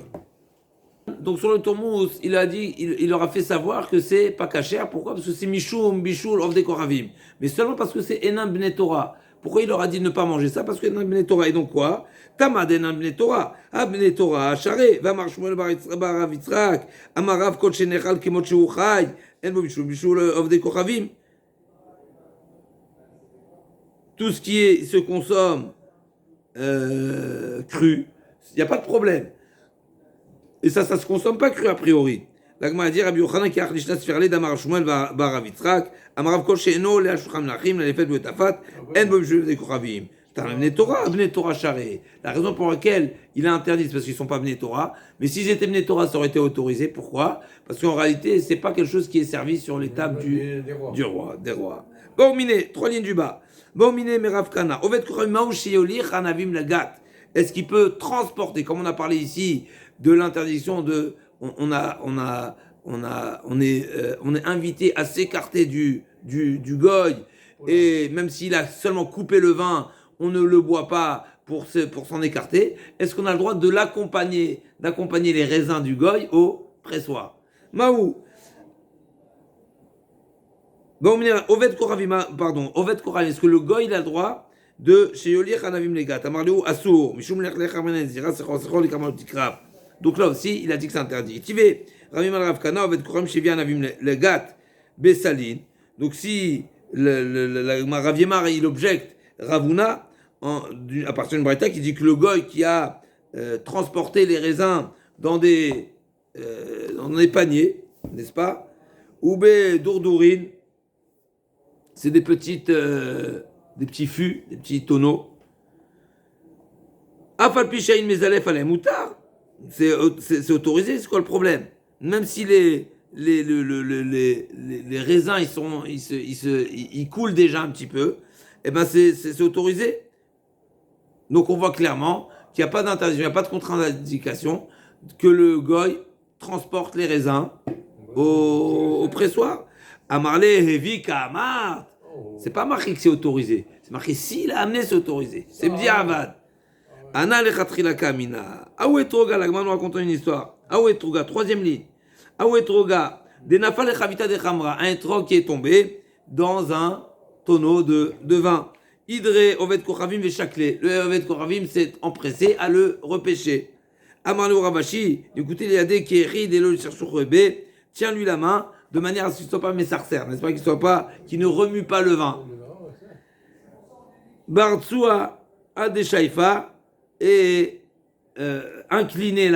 Donc sur le Tourmous, il a dit, il leur a fait savoir que c'est pas cachère. Pourquoi? Parce que c'est Mishum, Bishul, Ovde Koravim. Mais seulement parce que c'est Enam Bnei Torah. Pourquoi il leur a dit de ne pas manger ça? Parce que Enam Bnei Torah. Et donc quoi? Tamad Enam Bnei Torah. Bnei Torah, Acharé, Vamar Shmuel Barav Yitzrak, Amarav Kol Shenechal Kemot Shehu Chai, Enbo Bishul, Bishul, Ovde Koravim. Tout ce qui se consomme cru, il n'y a pas de problème. Et ça se consomme pas cru a priori. L'Agma a dit Rabbi Yochanan qui a achlishna sferle d'Amar Shmuel Barav Yitzrak, Amarav Kol She'eno le Ashulchan Lachim, la Lefet Betafat, En Bo Bishul de Kochavim. C'est un Bnei Torah charé. La raison pour laquelle il a interdit, c'est parce qu'ils ne sont pas Bnei Torah. Mais s'ils étaient Bnei Torah, ça aurait été autorisé. Pourquoi? Parce qu'en réalité, c'est pas quelque chose qui est servi sur les tables des rois. Bon, miné, 3 lignes du bas. Bon, miné, Merav Kana. Ovet Kochavim Maou Sheyoli Chanavim Lagat. Est-ce qu'il peut transporter, comme on a parlé ici, de l'interdiction de, on est invité à s'écarter du goy, et même s'il a seulement coupé le vin, on ne le boit pas pour s'en écarter. Est-ce qu'on a le droit de d'accompagner les raisins du goy au pressoir? Maou. Bon, Ovet Koravim, est-ce que le goy il a le droit de chez Yolir Hanavim Legat, Amarlou Assour, Mishum Lechlech Armenen, Zira Sechor les Kamal Tikrab. Donc là aussi, il a dit que c'est interdit. Tivé, Ravim al Ravkana, Ovet Koram Shevi Hanavim Legat, Bessalin. Donc si le Rav Yemar il objecte Ravuna à partir d'une braïta qui dit que le goy qui a transporté les raisins dans des paniers, n'est-ce pas? Oubé Dourdourine, c'est des petits fûts, des petits tonneaux. Afal Pishaïn Mezalef Alem Moutar, c'est autorisé, c'est quoi le problème? Même si les raisins ils coulent déjà un petit peu, eh ben c'est autorisé. Donc on voit clairement qu'il n'y a pas d'interdiction, il n'y a pas de contre-indication que le goy transporte les raisins au pressoir. Amarle Hevi Kamar. C'est pas marqué que c'est autorisé. C'est marqué s'il a amené, c'est autorisé. C'est Bdiavad. Ana lechatchila kamina. Aouetroga, la Gemara nous raconte une histoire. Aouetroga, 3e ligne. Aouetroga, des nafal et chavita de chamra. Un étrog qui est tombé dans un tonneau de vin. Idre ovet kochavim vechakle. Le ovet kochavim s'est empressé à le repêcher. Amarle Ravashi, écoutez, il y a des qui rit des lois sur Rebé. Tiens-lui la main de manière à ce qu'il ne soit pas messarcer, n'est-ce pas, qu'il ne remue pas le vin. Bartsua a des shaifa et incliner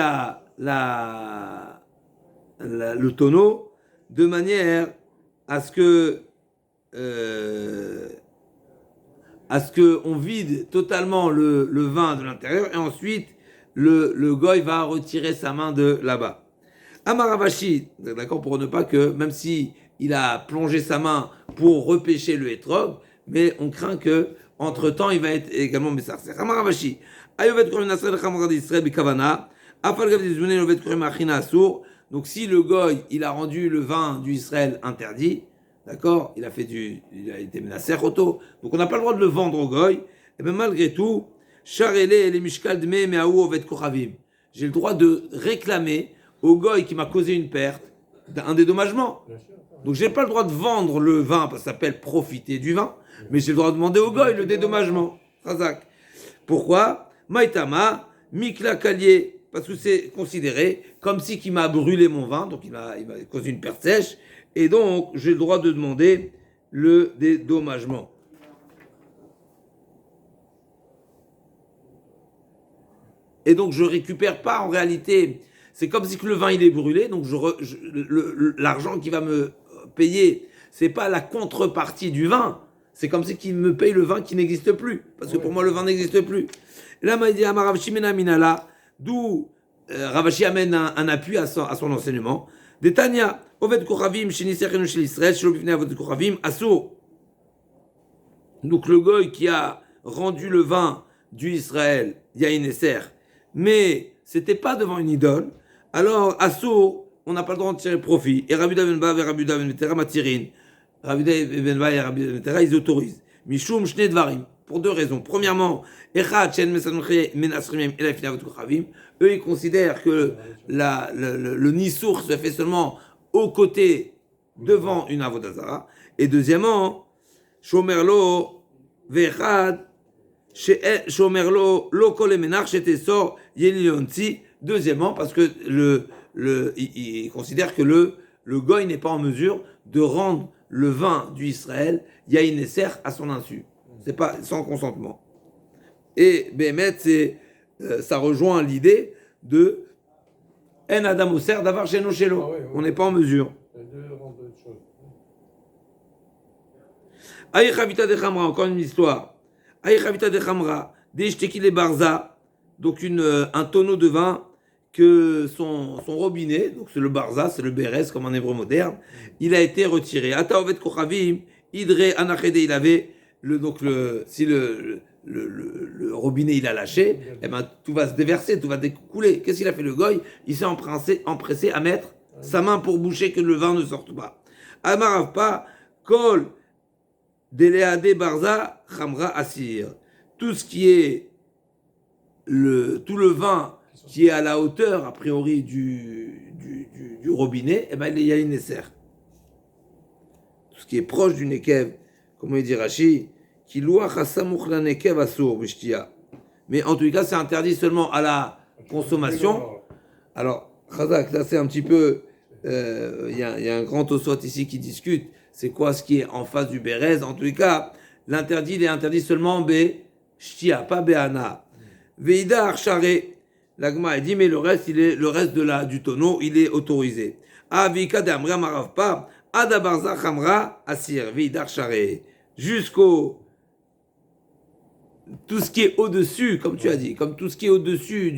le tonneau de manière à ce que à ce qu'on vide totalement le vin de l'intérieur et ensuite le goy va retirer sa main de là-bas. Amaravashi, d'accord, pour ne pas que, même si il a plongé sa main pour repêcher le hétrog, mais on craint que entre-temps il va être également messarser. Amaravashi, ayovet kurim nasre lechamra d'Israël bikavana, afal gav dizmune lovet kurim achina asur. Donc si le goy il a rendu le vin du Israël interdit, d'accord, il a été menacé auto, donc on n'a pas le droit de le vendre au goy. Et bien malgré tout, charele les mishkal dme meaou ovet kochavim. J'ai le droit de réclamer au goy qui m'a causé une perte un dédommagement. Donc j'ai pas le droit de vendre le vin parce que ça s'appelle profiter du vin, mais j'ai le droit de demander au goy le dédommagement. Razak. Pourquoi? Maïtama, Mikla Kalier, parce que c'est considéré comme si qui m'a brûlé mon vin, donc il m'a causé une perte sèche, et donc j'ai le droit de demander le dédommagement. Et donc je récupère pas en réalité, c'est comme si que le vin il est brûlé, donc l'argent qui va me payer, c'est pas la contrepartie du vin, c'est comme si qu'il me paye le vin qui n'existe plus, parce que pour moi le vin n'existe plus. Et là m'a dit Amarav Mena Minala, d'où Ravashi amène un appui à son enseignement. Detania, Oved Kochavim, Sheniserenu Shel Israël, Shelobivne Oved Kochavim, Assour. Donc le goy qui a rendu le vin du Israël, Yain Esser, mais c'était pas devant une idole, alors Assour, on n'a pas le droit de tirer profit. Et Rabbi Ben Ba et Rabbi Ben Metera Matirin, Rabbi Ben Ba et Rabbi Ben Metera, ils autorisent. Mishum Shnei Dvarim, pour deux raisons. Premièrement, Echad Shen Mesanochet Menasrimem et la Finavat Kochavim, eux ils considèrent que le Nissour se fait seulement aux côtés, devant une Avodazara. Et deuxièmement, Shomerlo Vechad Shomerlo Lo Kol Emenach Shetesor Yelionti. Deuxièmement, parce que il considère que le goy n'est pas en mesure de rendre le vin du Israël Yain Esser à son insu. C'est pas sans consentement. Et Bémet, ça rejoint l'idée de En Adam Oser d'avoir Sheno Shelo. On n'est pas en mesure. Aïe Chavita de Khamra, encore une histoire. Aïe Chavita de Khamra, Deishteki le Barza, donc un tonneau de vin que son robinet, donc c'est le Barza, c'est le Bérez comme en hébreu moderne, il a été retiré. Ata Ovet Kochavim, Idre Anachede, il avait si le robinet il a lâché, eh ben, tout va se déverser, tout va découler. Qu'est-ce qu'il a fait le goy? Il s'est empressé à mettre sa main pour boucher que le vin ne sorte pas. Amarav pas, Kol, Deleade Barza, Khamra Asir. Tout ce qui est tout le vin qui est à la hauteur, a priori, du robinet, eh ben, il y a une Nesser. Tout ce qui est proche du Nekev, comme il dit Rashi, qui loua chasamouch la Nekev assour, bishtia. Mais en tout cas, c'est interdit seulement à la consommation. Alors, Khazak, là, c'est un petit peu. Il y a un grand Tosot ici qui discute. C'est quoi ce qui est en face du Bérez? En tout cas, l'interdit, il est interdit seulement Shtia, pas Béana. Veida Archaré. L'agma a dit, mais le reste du tonneau, il est autorisé. Avika d'Amra Marav pas, Adabarza Khamra Asir, Veida Archaré. Jusqu'au. Tout ce qui est au-dessus, comme tu as dit, comme tout ce qui est au-dessus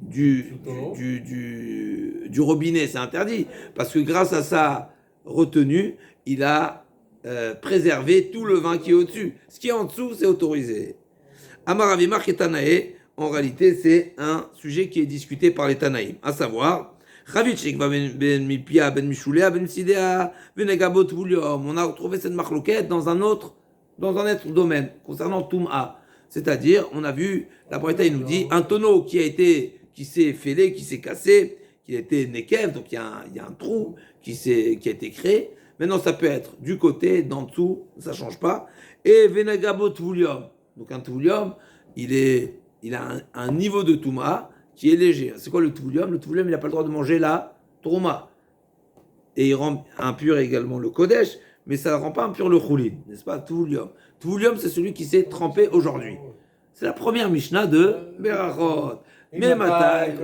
du robinet, c'est interdit. Parce que grâce à sa retenue, il a préservé tout le vin qui est au-dessus. Ce qui est en dessous, c'est autorisé. Amaravimar Ketanae, en réalité, c'est un sujet qui est discuté par les Tanaïm, à savoir, Chavitchik ben Mipia, ben Mishulea, ben Sidea, Venegabot Vuliom. On a retrouvé cette marloquette dans un autre domaine, concernant Toum'a. C'est-à-dire, on a vu, la Braïta, il nous dit, un tonneau qui s'est fêlé, qui s'est cassé, qui a été Nekev, donc il y a un trou qui a été créé. Maintenant, ça peut être du côté, d'en dessous, ça ne change pas. Et Venegabot Vuliom. Donc un Tvulium, il a un niveau de Touma qui est léger. C'est quoi le Tvulium? Le Tvulium, il n'a pas le droit de manger la Trouma. Et il rend impur également le Kodesh, mais ça ne rend pas impur le Choulin, n'est-ce pas? Tvulium. Tvulium, c'est celui qui s'est trempé aujourd'hui. C'est la première Mishnah de Berachot. Mais Matai,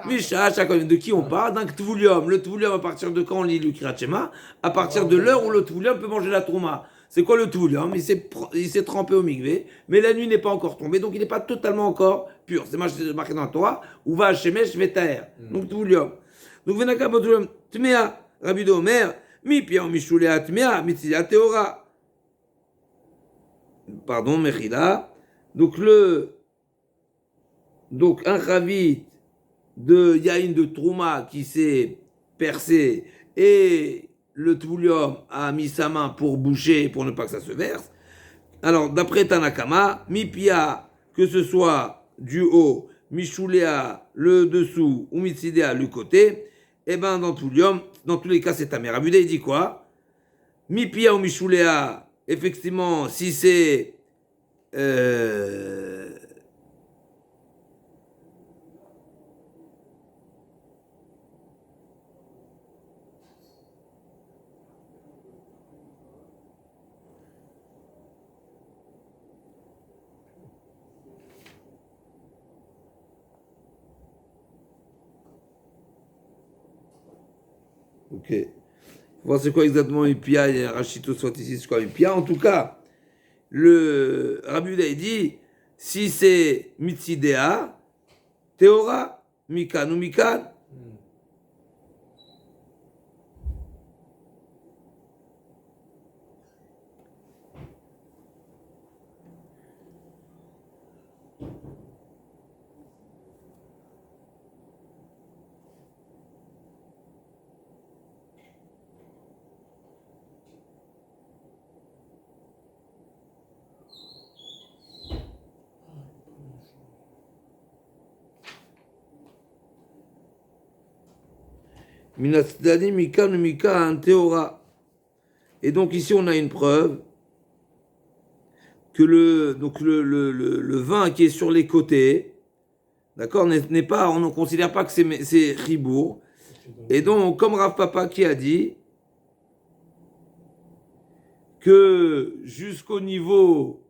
Mishnah, de qui on parle? D'un Tvulium. Le Tvulium, à partir de quand on lit le Kirat Shema? À partir de l'heure où le Tvulium peut manger la Trouma. C'est quoi le Tvoulium? Il s'est trempé au Mikvé, mais la nuit n'est pas encore tombée, donc il n'est pas totalement encore pur. C'est marqué dans la Torah, ou va Shemesh Vetaer. Donc Tvoulium. Donc Venaka Botulum, Tmea, Rabbi Omer, Mi Pia Mishulea Tmea, Mitzilia Teora. Pardon, Mechila. Donc un Chavit de Yaïn de Trouma qui s'est percé et le Tvoulium a mis sa main pour boucher, pour ne pas que ça se verse. Alors, d'après Tanakama, Mipia, que ce soit du haut, Mishulea, le dessous, ou Mitsidea, le côté, eh ben, dans Tvoulium, dans tous les cas, c'est ta mère. Abuda, il dit quoi? Mipia ou Mishulea, effectivement, si c'est ok. Voir c'est quoi exactement Mipia, il y a Rachito soit ici, c'est quoi Mipia. En tout cas, le Rabbi Uda, il dit, si c'est Mitsidea, Théora, Mikan ou Mikan. Minasdani Mikan ou Mikan, Théora. Et donc ici, on a une preuve que le vin qui est sur les côtés, d'accord, n'est pas, on ne considère pas que c'est ribourg. Et donc, comme Rav Papa qui a dit que jusqu'au niveau,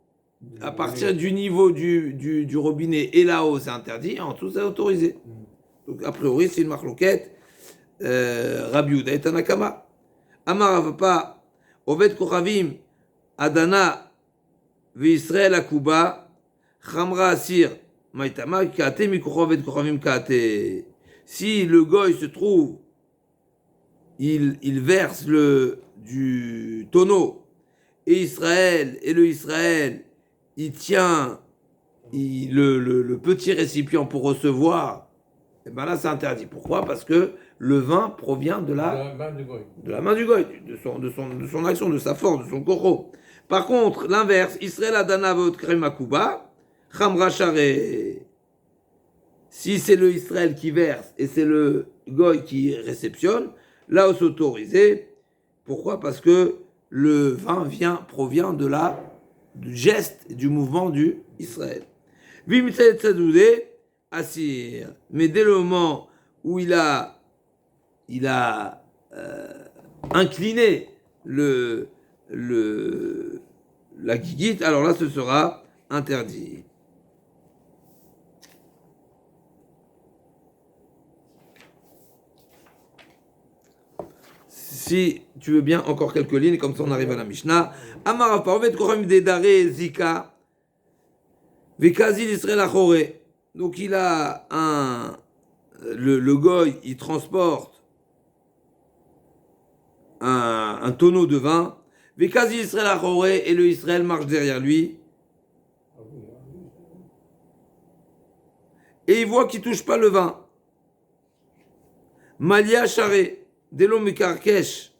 à partir du niveau du robinet et là-haut, c'est interdit, en tout, c'est autorisé. Donc, a priori, c'est une marloquette. Rabbi Uda et Tanakama. Amar Rav Papa, Oved Kochavim, Adana, V'Israël Akuba, Chamra Asir, Maïtama, Kate Mikochoved Kochavim Kate. Si le goy se trouve, il verse du tonneau, et le Israël, il tient le petit récipient pour recevoir, et ben là c'est interdit. Pourquoi? Parce que le vin provient de la main du goy, de son action, de sa force, de son koro. Par contre, l'inverse, Israël Adana Vot Kremakuba, Chamra Share. Si c'est le Israël qui verse et c'est le goy qui réceptionne, là on s'autorisé. Pourquoi? Parce que le vin provient du geste, du mouvement du Israël. Vimtset Tzadoudé, Assir. Mais dès le moment où il a incliné la guiguite, alors là ce sera interdit. Si tu veux bien, encore quelques lignes, comme ça on arrive à la Mishnah. Amarav Parvet Koram Dedare Zika Vekazil Israël Achore. Donc il a le goy, il transporte un tonneau de vin. Vekazil Israël Achore et le Israël marche derrière lui. Et il voit qu'il ne touche pas le vin. Malia Charé. Delo Mekarkesh.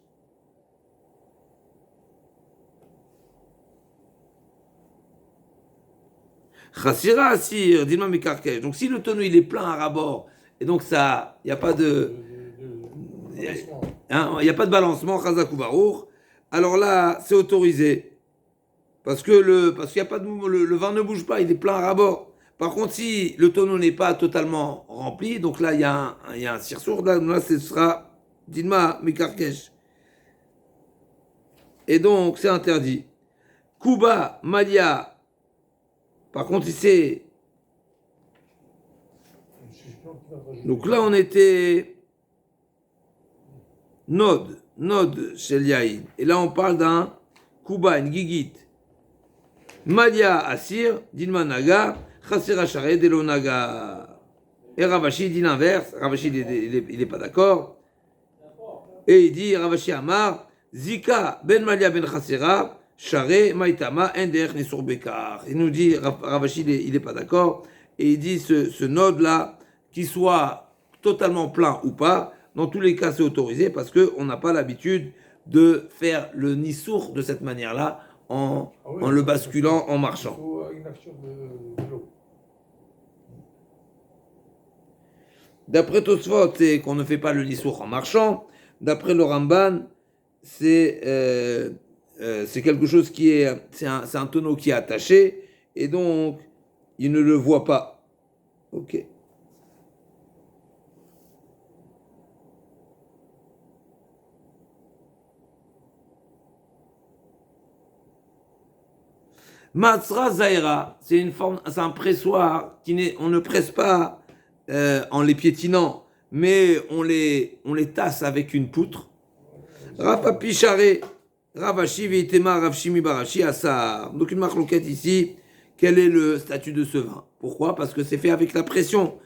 Chassira Assir, Dilma Mekarkesh. Donc si le tonneau il est plein à rabord, et donc ça, il n'y a pas de. Il n'y a pas de balancement, Chazakou Barour, alors là, c'est autorisé. Parce qu'il y a pas de le vin ne bouge pas, il est plein à rabord. Par contre, si le tonneau n'est pas totalement rempli, donc là, il y a un cirsour, là, ce sera. Dilma Mikarkesh. Et donc, c'est interdit. Kuba, Malia. Par contre, c'est. Donc là, on était. Nod chez Yaïn. Et là, on parle d'un Kuba Ngigit, Malia Asir, Dilma Naga, Khasera Share, Delo Naga. Et Ravashi dit l'inverse. Ravashi, il n'est pas d'accord. Et il dit, Ravashi Amar, Zika ben Malia ben Khasera, Share, Maitama, Ender, Nisur Bekar. Il nous dit, Ravashi, il n'est pas d'accord. Et il dit, ce node-là, qu'il soit totalement plein ou pas, dans tous les cas, c'est autorisé parce qu'on n'a pas l'habitude de faire le Nisur de cette manière-là en le basculant, en marchant. Il faut une action de l'eau. D'après Tosfot, c'est qu'on ne fait pas le Nisur en marchant. D'après le Ramban, c'est quelque chose qui est... C'est un tonneau qui est attaché et donc il ne le voit pas. Ok. Matzra Zaira, c'est un pressoir on ne presse pas en les piétinant, mais on les tasse avec une poutre. Rav Picharé, Ravashi Veitema Rav Shimi Barashi Assar. Donc une marloquette ici, quel est le statut de ce vin? Pourquoi? Parce que c'est fait avec la pression.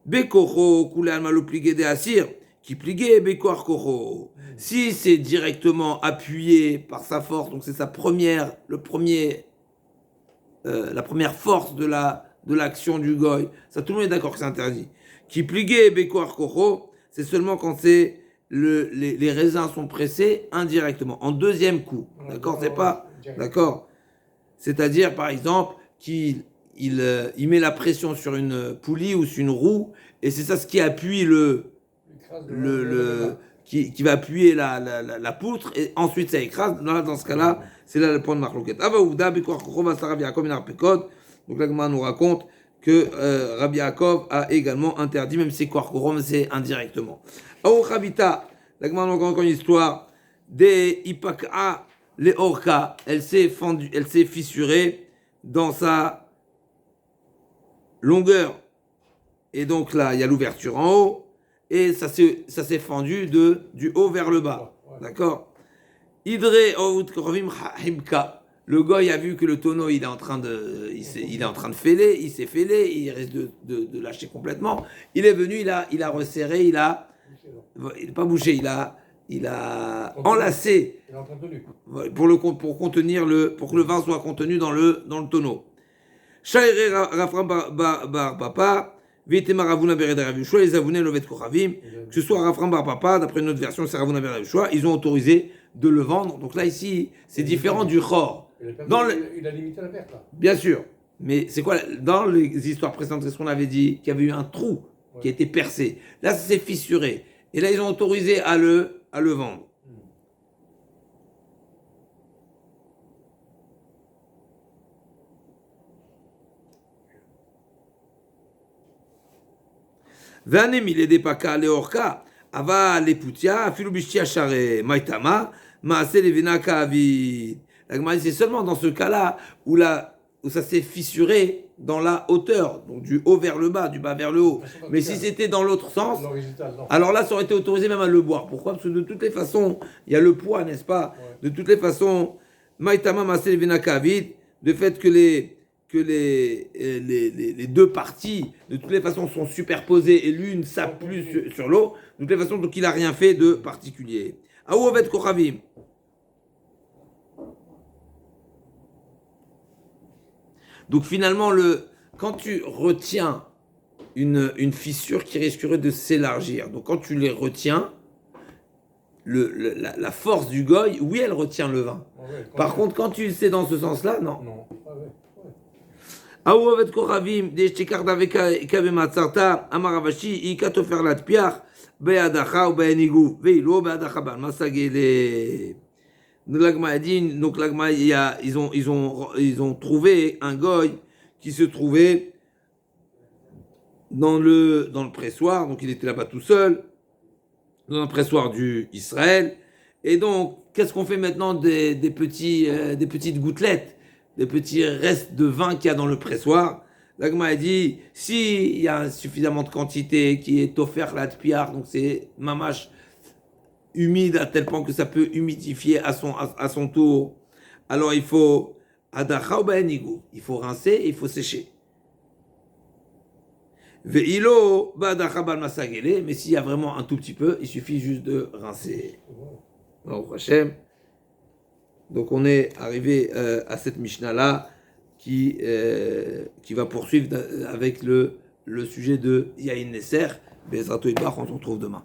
Bekoro Kulan Malopligé de Assir, qui pliguait Bekoar Koro. Si c'est directement appuyé par sa force, donc c'est la première force de l'action du goy, ça tout le monde est d'accord que c'est interdit. Qui pliguait Bekoar Koro, c'est seulement quand les raisins sont pressés indirectement, en deuxième coup. D'accord? C'est pas. D'accord? C'est-à-dire, par exemple, qu'il met la pression sur une poulie ou sur une roue, et c'est ça ce qui appuie qui va appuyer la poutre, et ensuite ça écrase. Dans ce cas-là, c'est là le point de marloquette. Donc la Gemara nous raconte que Rabbi Yaakov a également interdit, même si Kwarkorom, c'est indirectement. Habita, la Gemara nous raconte une histoire des Ipaka, les Orka, elle s'est fissurée dans sa longueur. Et donc là, il y a l'ouverture en haut, et ça s'est fendu du haut vers le bas. D'accord? Idre Oud Krovim Himka. Le goy a vu que le tonneau il est en train de fêler, il s'est fêlé, il risque de lâcher complètement. Il est venu, il a resserré, il n'a pas bouché, il a enlacé pour que le vin soit contenu dans le tonneau. Shaire Rafram bar papa, Vitema Ravuna Bered Ravushua, les Avouné Lovet Kochavim, que ce soit Rafram bar papa, d'après une autre version, c'est Ravuna Bered Ravushua, ils ont autorisé de le vendre. Donc là, ici, c'est différent du Chor. Il a limité la perte, là. Bien sûr. Mais c'est quoi? Dans les histoires précédentes, c'est ce qu'on avait dit, qu'il y avait eu un trou qui a été percé. Là, ça s'est fissuré. Et là, ils ont autorisé à le vendre. Vanem il est des paka leorka, ava leputia, filubishtia share, maitama, maase levina kavid. C'est seulement dans ce cas-là où ça s'est fissuré dans la hauteur, donc du haut vers le bas, du bas vers le haut. Mais si c'était dans l'autre sens, alors là, ça aurait été autorisé même à le boire. Pourquoi? Parce que de toutes les façons, il y a le poids, n'est-ce pas? De toutes les façons, maitama, maase levina kavid, de fait que les deux parties, de toutes les façons, sont superposées et l'une s'appuie sur l'autre. De toutes les façons, donc il n'a rien fait de particulier. Aouvet Kochavim. Donc finalement, quand tu retiens une fissure qui risquerait de s'élargir, donc quand tu les retiens, la force du goy, oui, elle retient le vin. Par contre, quand tu c'est dans ce sens-là, non. Aouvet Kochavim, des Shtikar Daveka Kavematzarta, Amaravashi, Ikatofer Latpiar, Beadacha ou Beanigu, Veilo, Beadacha Bal Masagele. Donc l'agma a dit, ils ont trouvé un goy qui se trouvait dans le pressoir, donc il était là-bas tout seul, dans un pressoir du Israël. Et donc, qu'est-ce qu'on fait maintenant des petites gouttelettes, des petits restes de vin qu'il y a dans le pressoir? L'agma a dit, s'il y a suffisamment de quantité qui est offert la tpiar, donc c'est mamash humide à tel point que ça peut humidifier à son tour. alors il faut adacha ou ba'enigou. Il faut rincer et il faut sécher. Ve'ilo ba'adacha bal masagele, mais s'il y a vraiment un tout petit peu, il suffit juste de rincer. Baruch Hashem. Donc on est arrivé à cette Mishnah-là qui va poursuivre avec le sujet de Yahin Nesser. Bezrato Yitbach, on se retrouve demain.